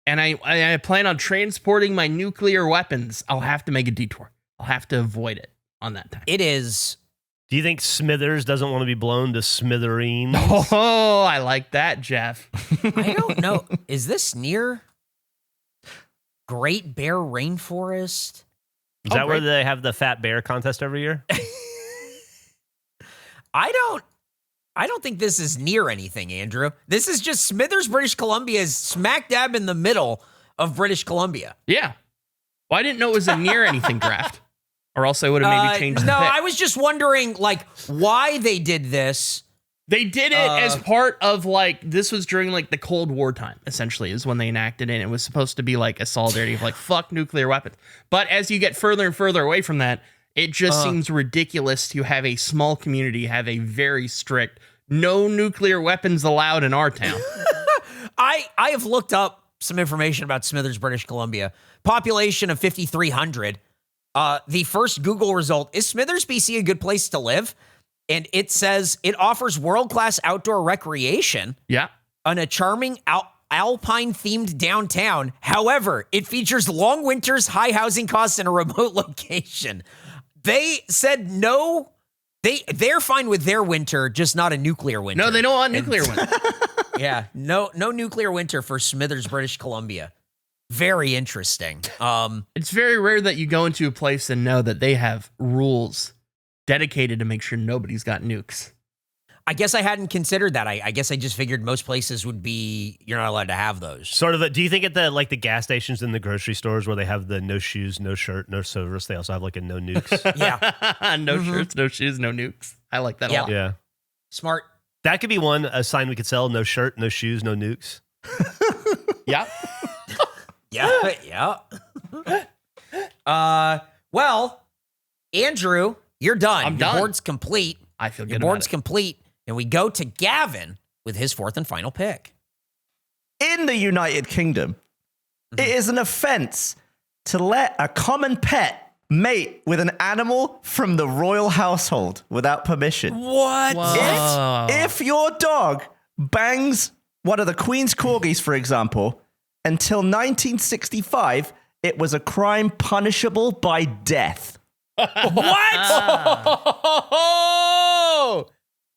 and I plan on transporting my nuclear weapons, I'll have to make a detour. I'll have to avoid it on that time. It is. Do you think Smithers doesn't want to be blown to smithereens? Oh, I like that, Jeff. I don't know. Is this near Great Bear Rainforest? Is that where they have the fat bear contest every year? I don't think this is near anything, Andrew. This is just Smithers, British Columbia is smack dab in the middle of British Columbia. Yeah. Well, I didn't know it was a near anything draft. Or else I would have maybe changed the No, pick. I was just wondering, like, why they did this. They did it as part of, like, this was during, like, the Cold War time, essentially, is when they enacted it. It was supposed to be, like, a solidarity of, like, fuck nuclear weapons. But as you get further and further away from that, it just seems ridiculous to have a small community have a very strict, no nuclear weapons allowed in our town. I have looked up some information about Smithers, British Columbia. Population of 5,300. The first Google result, is Smithers, BC a good place to live? And it says it offers world-class outdoor recreation Yeah. on a charming alpine-themed downtown. However, it features long winters, high housing costs, and a remote location. They said no. They're fine with their winter, just not a nuclear winter. No, they don't want nuclear ones. Yeah, no nuclear winter for Smithers, British Columbia. Very interesting. It's very rare that you go into a place and know that they have rules dedicated to make sure nobody's got nukes. I guess I hadn't considered that. I guess I just figured most places would be, you're not allowed to have those. Sort of. Do you think at the gas stations and the grocery stores where they have the no shoes, no shirt, no service, they also have like a no nukes? Yeah. No shirts, no shoes, no nukes. I like that a Yep. lot. Yeah. Smart. That could be a sign we could sell. No shirt, no shoes, no nukes. Yeah. Yeah. Well, Andrew, you're done. I'm Your done. board's complete. I feel Your good board's about it. complete. And we go to Gavin with his fourth and final pick. In the United Kingdom, it is an offense to let a common pet mate with an animal from the royal household without permission. What? Whoa. If your dog bangs one of the Queen's corgis, for example, until 1965, it was a crime punishable by death. What? Oh!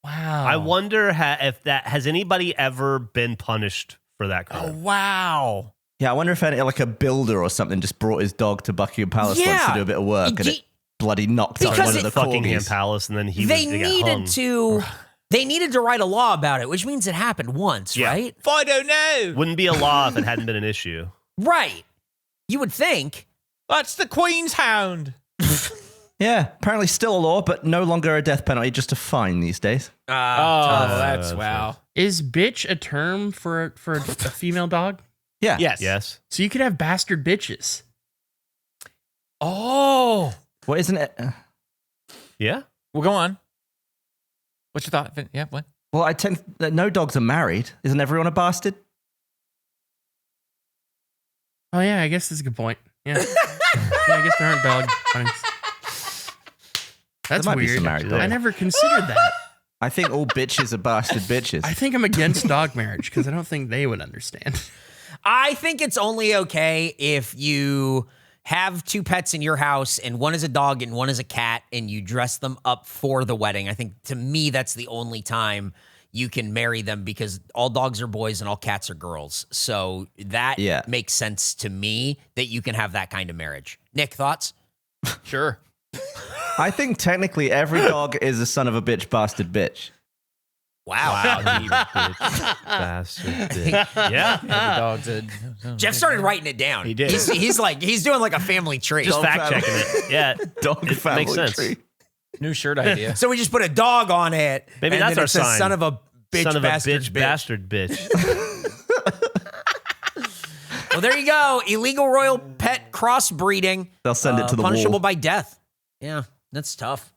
Wow. I wonder if that has anybody ever been punished for that crime. Wow. Yeah, I wonder if like a builder or something just brought his dog to Buckingham Palace once Yeah. to do a bit of work and it bloody knocked out Because one it- of the Buckingham corgis. Palace, and then he They got hung. needed to. They needed to write a law about it, which means it happened once, Yeah. right? I don't know. Wouldn't be a law if it hadn't been an issue. Right. You would think. That's the Queen's hound. Yeah, apparently still a law, but no longer a death penalty, just a fine these days. Oh, that's that's wow. Is bitch a term for a female dog? Yeah. Yes. Yes. So you could have bastard bitches. Oh. What isn't it? Yeah. Well, go on. What's your thought? Vin? Yeah, what? Well, no dogs are married. Isn't everyone a bastard? Oh yeah, I guess that's a good point. Yeah, I guess there aren't dog puns. That's might be weird. some married I dogs. never considered that. I think all bitches are bastard bitches. I think I'm against dog marriage because I don't think they would understand. I think it's only okay if you have two pets in your house and one is a dog and one is a cat and you dress them up for the wedding. I think to me, that's the only time you can marry them because all dogs are boys and all cats are girls. So that makes sense to me that you can have that kind of marriage. Nick, thoughts? Sure. I think technically every dog is a son of a bitch, bastard bitch. Wow. Bastard bitch. Yeah. The dog's a... Jeff started writing it down. He did. He's doing like a family tree. Just fact checking it. Yeah. Dog It family makes sense. tree. New shirt idea. So we just put a dog on it. Maybe and that's then our it says sign. son of a bitch, Son of bastard, a bitch, bastard bitch. Well, there you go. Illegal royal pet crossbreeding. They'll send it to the punishable wall. by death. Yeah, that's tough.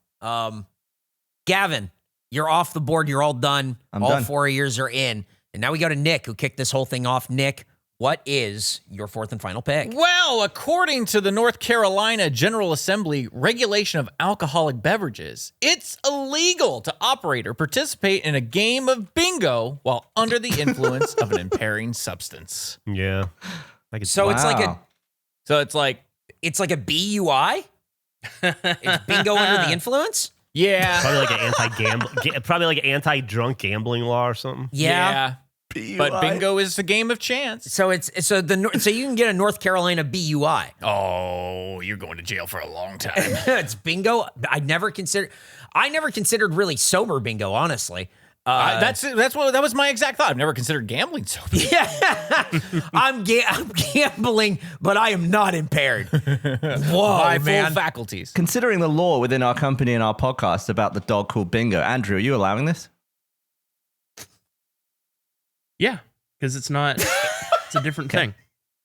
Gavin, you're off the board. You're all done. I'm all done. 4 of yours are in. And now we go to Nick, who kicked this whole thing off. Nick, what is your fourth and final pick? Well, according to the North Carolina General Assembly regulation of alcoholic beverages, it's illegal to operate or participate in a game of bingo while under the influence of an impairing substance. Yeah. I could So it's like Wow. it's like a BUI? It's bingo under the influence? Yeah. probably like an probably like an anti-drunk gambling law or something. Yeah. But bingo is the game of chance. So so you can get a North Carolina BUI. Oh, you're going to jail for a long time. It's bingo. I never considered really sober bingo, honestly. That was my exact thought. I've never considered gambling sober. Yeah, I'm gambling, but I am not impaired. Whoa, By man! full faculties. Considering the law within our company and our podcast about the dog called Bingo, Andrew, are you allowing this? Yeah, because it's not. It's a different thing.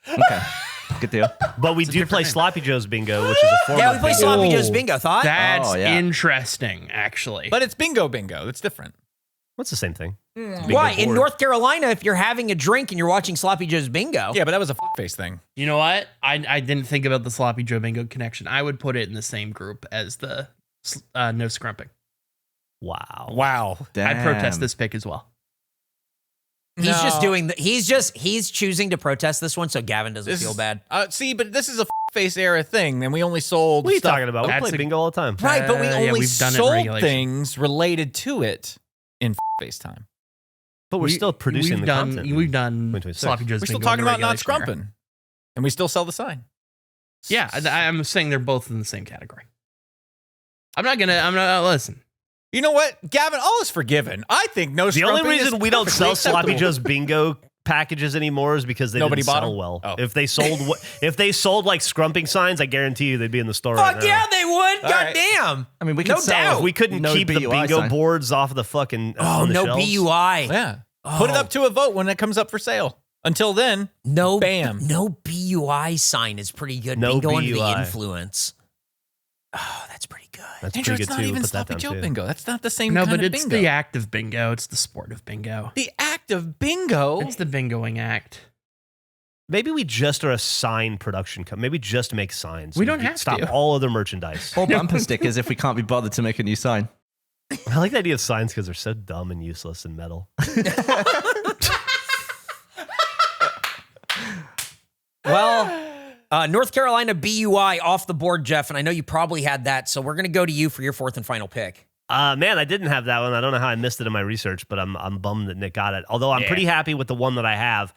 Okay. Good deal. But we It's a do different play name. Sloppy Joe's bingo, which is a form Yeah, of we play bingo. Sloppy Oh. Joe's bingo. Thought That's Oh, yeah. interesting, actually. But it's bingo. It's different. What's the same thing? why in board. North Carolina, if you're having a drink and you're watching Sloppy Joe's bingo, Yeah, but that was a face thing. You know what? I didn't think about the Sloppy Joe Bingo connection. I would put it in the same group as the no scrumping. Wow. Wow. I'd protest this pick as well. he's just doing he's choosing to protest this one so Gavin doesn't feel bad. See, but this is a face era thing, and we only sold What are you stuff. talking about? We That's play a- bingo all the time. Right, but we Yeah, only we've done it in sold regulation. things related to it in face time. But we're still producing the content. We've done 2026. Sloppy Joe's We're still Bingo talking in the about not regulation era. scrumping, and we still sell the sign. Yeah, I'm saying they're both in the same category. I'm not listen. You know what, Gavin? All is forgiven. I think no. The only scrumping is reason we don't perfectly sell Sloppy acceptable. Joe's bingo packages anymore is because they Nobody didn't bought sell them? well. Oh. If they sold like scrumping signs, I guarantee you they'd be in the store right Fuck now. yeah, they would. All right. Goddamn. I mean, we No could sell doubt. If we couldn't no keep the BUI bingo sign. boards off of the fucking Oh, on the no shelves. BUI. Yeah. Put it up to a vote when it comes up for sale. Until then, No, Bam. No BUI sign is pretty good. No Bingo under the BUI. influence. Oh, that's pretty good. That's Andrew, pretty it's good not too. even Put that sloppy down Joe too. bingo. That's not the same No, kind but of it's bingo. the act of bingo. It's the sport of bingo. The act of bingo. It's the bingoing act. Maybe we just are a sign production company. Maybe just make signs. We don't have stop to. all other merchandise. or bumper stickers if we can't be bothered to make a new sign. I like the idea of signs because they're so dumb and useless and metal. Well, North Carolina BUI off the board, Jeff, and I know you probably had that, so we're going to go to you for your fourth and final pick. Man, I didn't have that one. I don't know how I missed it in my research, but I'm bummed that Nick got it. Although I'm pretty happy with the one that I have.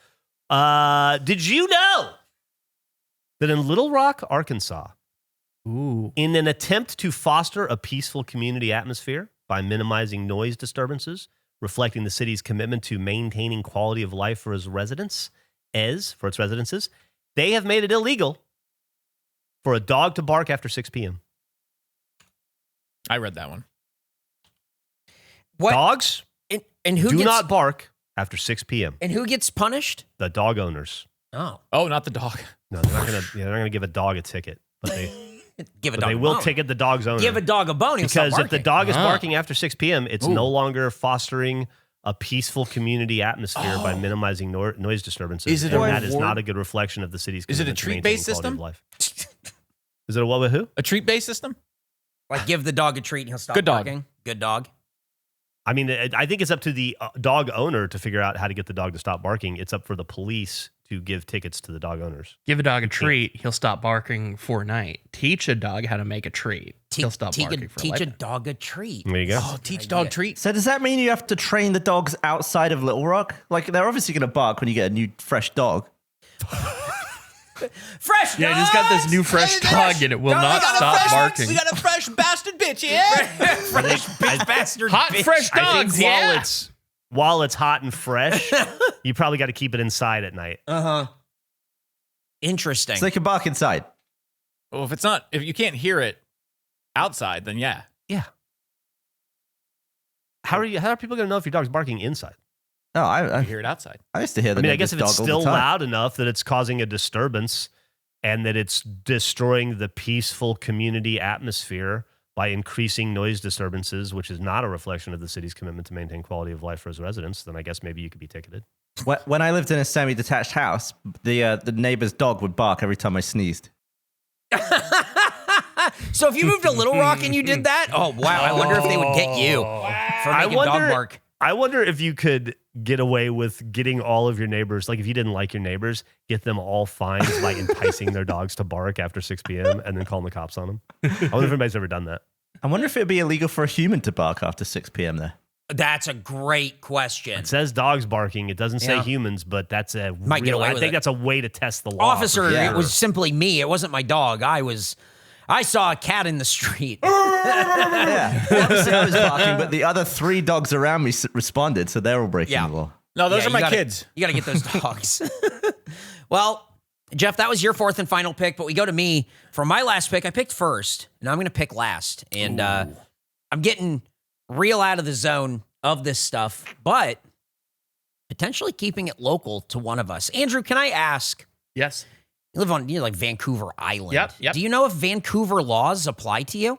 Did you know that in Little Rock, Arkansas, Ooh. in an attempt to foster a peaceful community atmosphere by minimizing noise disturbances, reflecting the city's commitment to maintaining quality of life for its residences, they have made it illegal for a dog to bark after 6 p.m. I read that one. What? Dogs And who do gets not bark after 6 p.m. and who gets punished? The dog owners. Oh. Oh, not the dog. No, they're not gonna give a dog a ticket, but Give a But dog they a will bone. ticket the dog's owner. Give a dog a bone. He'll stop because if the barking. dog is barking after 6 p.m., it's Ooh. no longer fostering a peaceful community atmosphere by minimizing noise disturbances. Is it and a that is reward? not a good reflection of the city's Is it a commitment to treat-based maintaining quality system? of life. Is it a what with who? A treat-based system? Like, give the dog a treat and he'll stop Good dog. barking. Good dog. I mean, I think it's up to the dog owner to figure out how to get the dog to stop barking. It's up for the police to give tickets to the dog owners. Give a dog a treat, he'll stop barking for a night. Teach a dog how to make a treat, he'll stop barking for a Teach a lifetime. dog a treat. There you go. Oh, teach dog treats. So does that mean you have to train the dogs outside of Little Rock? Like they're obviously going to bark when you get a new fresh dog. Fresh Yeah, I just got this new fresh dog and it will not stop barking. We got a fresh bastard bitch here. fresh bastard. Hot bitch. fresh I think dogs, yeah. while it's hot and fresh, you probably got to keep it inside at night. Interesting. So they can bark inside. Well, if you can't hear it outside, then yeah. Yeah. How are people going to know if your dog's barking inside? No, You I hear it outside. used to hear the I mean, I neighbor's guess if it's dog all the still time. loud enough that it's causing a disturbance and that it's destroying the peaceful community atmosphere by increasing noise disturbances, which is not a reflection of the city's commitment to maintain quality of life for its residents, then I guess maybe you could be ticketed. When I lived in a semi-detached house, the neighbor's dog would bark every time I sneezed. So if you moved to Little Rock and you did that, oh wow! I wonder if they would get you for I making dog wonder- bark. I wonder if you could get away with getting all of your neighbors, like if you didn't like your neighbors, get them all fined by enticing their dogs to bark after 6 p.m. and then calling the cops on them. I wonder if anybody's ever done that. I wonder if it'd be illegal for a human to bark after 6 p.m. there. That's a great question. It says dogs barking. It doesn't say Yeah. humans, but that's a Might get away I with think it. that's a way to test the law. Officer, Yeah. it was simply me. It wasn't my dog. I saw a cat in the street. Yeah. Obviously I was barking, but the other 3 dogs around me responded, so they're all breaking Yeah. the law. No, those Yeah, are my you gotta- kids. You got to get those dogs. Well, Jeff, that was your fourth and final pick, but we go to me. For my last pick, I picked first, and I'm going to pick last. And I'm getting real out of the zone of this stuff, but potentially keeping it local to one of us. Andrew, can I ask? Yes. You live on like Vancouver Island. Yep. Do you know if Vancouver laws apply to you?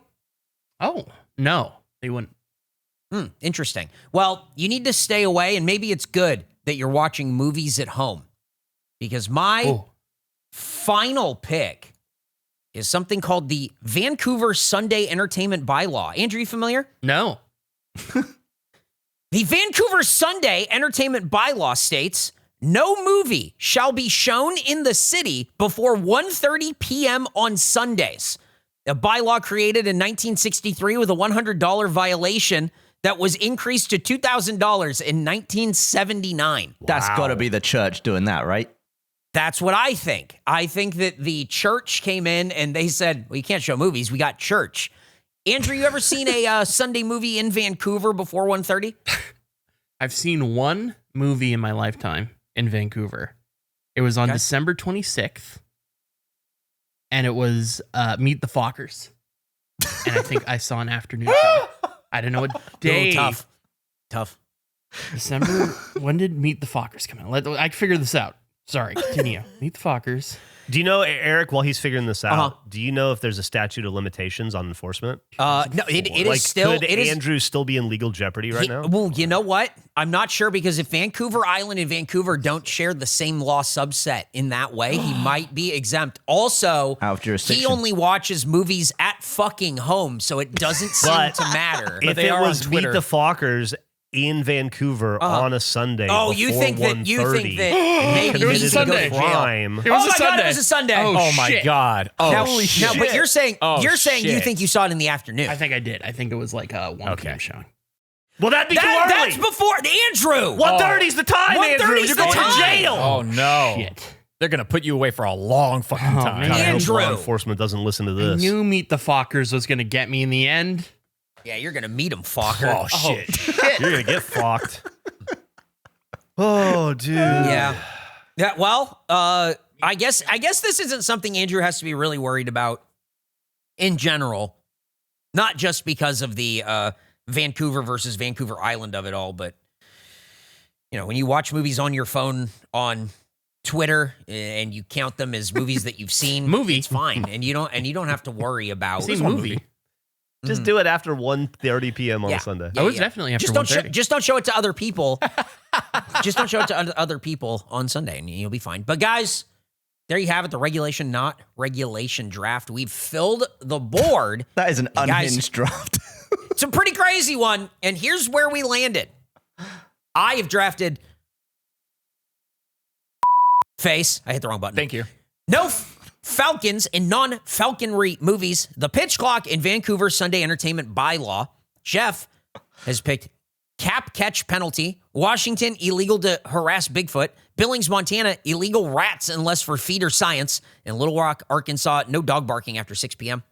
Oh, no, they wouldn't. Interesting. Well, you need to stay away, and maybe it's good that you're watching movies at home because my Oh. final pick is something called the Vancouver Sunday Entertainment Bylaw. Andrew, you familiar? No. The Vancouver Sunday Entertainment Bylaw states no movie shall be shown in the city before 1:30 p.m. on Sundays. A bylaw created in 1963 with a $100 violation that was increased to $2,000 in 1979. That's got to be the church doing that, right? That's what I think. I think that the church came in and they said, well, you can't show movies. We got church. Andrew, you ever seen a Sunday movie in Vancouver before 1:30? I've seen one movie in my lifetime in Vancouver. It was on Okay. December 26th, and it was Meet the Fockers. And I think I saw an afternoon show. I don't know what day. Tough. December. When did Meet the Fockers come out? I figured this out. Sorry, continue. Meet the Fockers. Do you know, Eric, while he's figuring this out, Uh-huh. do you know if there's a statute of limitations on enforcement? No, it is still. Could It is. Andrew still be in legal jeopardy right now? Well, you know what? I'm not sure because if Vancouver Island and Vancouver don't share the same law subset in that way, he might be exempt. Also, Out of jurisdiction. he only watches movies at fucking home, so it doesn't seem But- to matter. If they it are on was Meet Twitter. the Fockers in Vancouver on a Sunday, Oh, you before think that 1:30, maybe It was he a could go to Sunday. jail. crime. It was Oh a my God, Sunday. it was a Sunday. Oh, my shit. God. Oh, Now, shit. but you're saying Oh, you shit. think you saw it in the afternoon. I think I did. I think it was like a 1 p.m. showing. Well, that'd be too early. That's before Andrew. 1:30's the time, 1:30's Andrew. the You're going time. to jail. Oh, no. Shit. They're going to put you away for a long fucking time. man. I hope Andrew. law enforcement doesn't listen to I this. knew Meet the Fockers was going to get me in the end. Yeah, you're gonna meet him, Fokker. Oh, shit. You're going to get fucked. Oh, dude. Yeah. Yeah. Well, I guess this isn't something Andrew has to be really worried about in general, not just because of the Vancouver versus Vancouver Island of it all, but you know, when you watch movies on your phone on Twitter and you count them as movies that you've seen, Movie. it's fine, and you don't have to worry about. See, movie. Just do it after 1:30 p.m. on Yeah. Sunday. Yeah, Oh, it's yeah. definitely after Just don't show it to other people. Just don't show it to other people on Sunday, and you'll be fine. But guys, there you have it. The regulation, not regulation draft. We've filled the board. That is an Guys- unhinged draft. It's a pretty crazy one, and here's where we landed. I have drafted face. I hit the wrong button. Thank you. No Falcons and non-falconry movies. The Pitch Clock in Vancouver Sunday Entertainment bylaw. Jeff has picked Cap Catch Penalty. Washington, illegal to harass Bigfoot. Billings, Montana, illegal rats unless for feed or science. And Little Rock, Arkansas, no dog barking after 6 p.m.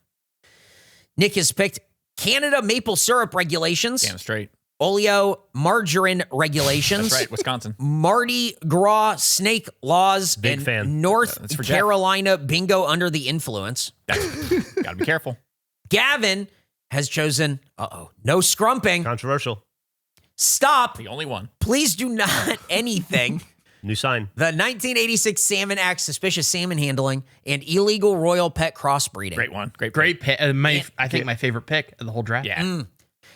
Nick has picked Canada maple syrup regulations. Damn straight. Oleo margarine regulations. That's right. Wisconsin. Mardi Gras snake laws. Big and fan. North That's for Jeff. Carolina bingo under the influence. Gotta be careful. Gavin has chosen, no scrumping. Controversial. Stop. The only one. Please do not anything. New sign. The 1986 Salmon Act, suspicious salmon handling, and illegal royal pet crossbreeding. Great one. Great pick. I think my favorite pick of the whole draft. Yeah.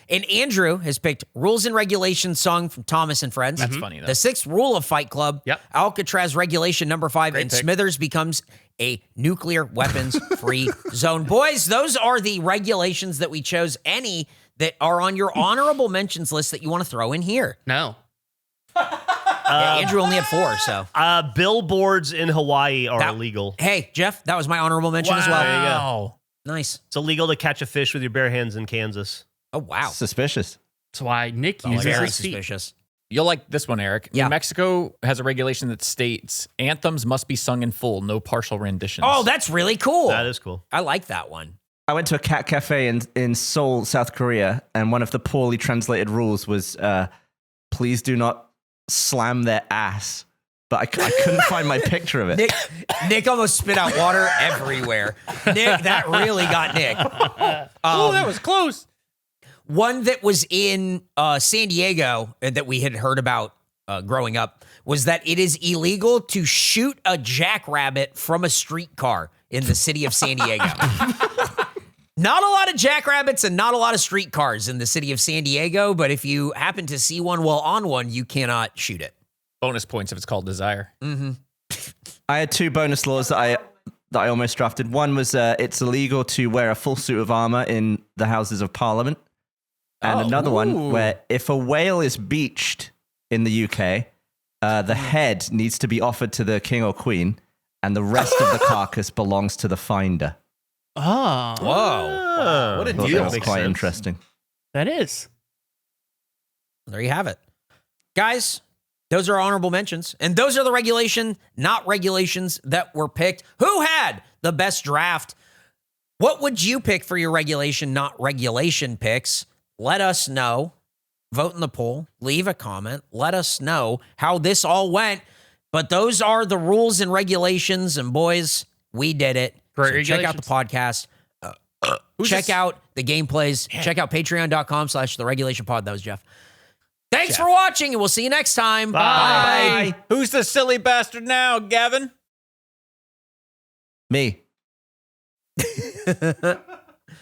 And Andrew has picked Rules and Regulations song from Thomas and Friends. That's funny, though. The sixth rule of Fight Club. Yep. Alcatraz Regulation number 5. Great and pick. Smithers becomes a nuclear weapons free zone. Boys, those are the regulations that we chose. Any that are on your honorable mentions list that you want to throw in here. No. Yeah, Andrew only had 4, so. Billboards in Hawaii are That- illegal. Hey, Jeff, that was my honorable mention as well. Wow. Nice. It's illegal to catch a fish with your bare hands in Kansas. Oh, wow. Suspicious. That's why Nick Oh, uses Very his feet. suspicious. You'll like this one, Eric. Yeah. New Mexico has a regulation that states anthems must be sung in full, no partial renditions. Oh, that's really cool. That is cool. I like that one. I went to a cat cafe in Seoul, South Korea, and one of the poorly translated rules was please do not slam their ass. But I couldn't find my picture of it. Nick almost spit out water everywhere. Nick, that really got Nick. Oh, that was close. One that was in San Diego that we had heard about growing up was that it is illegal to shoot a jackrabbit from a streetcar in the city of San Diego. Not a lot of jackrabbits and not a lot of streetcars in the city of San Diego, but if you happen to see one while on one, you cannot shoot it. Bonus points if it's called desire. I had 2 bonus laws that I almost drafted. One was it's illegal to wear a full suit of armor in the Houses of Parliament. And another one where if a whale is beached in the UK, the head needs to be offered to the king or queen, and the rest of the carcass belongs to the finder. Oh, Whoa. What a I thought deal. that was Makes quite sense. interesting. that is. There you have it. Guys, those are honorable mentions. And those are the regulation, not regulations that were picked. Who had the best draft? What would you pick for your regulation, not regulation picks? Let us know. Vote in the poll. Leave a comment. Let us know how this all went. But those are the rules and regulations. And boys, we did it. Great So check out the podcast. Check out the gameplays. Check out patreon.com/the regulation pod. That was Jeff. Thanks for watching, and we'll see you next time. Bye. Who's the silly bastard now, Gavin? Me.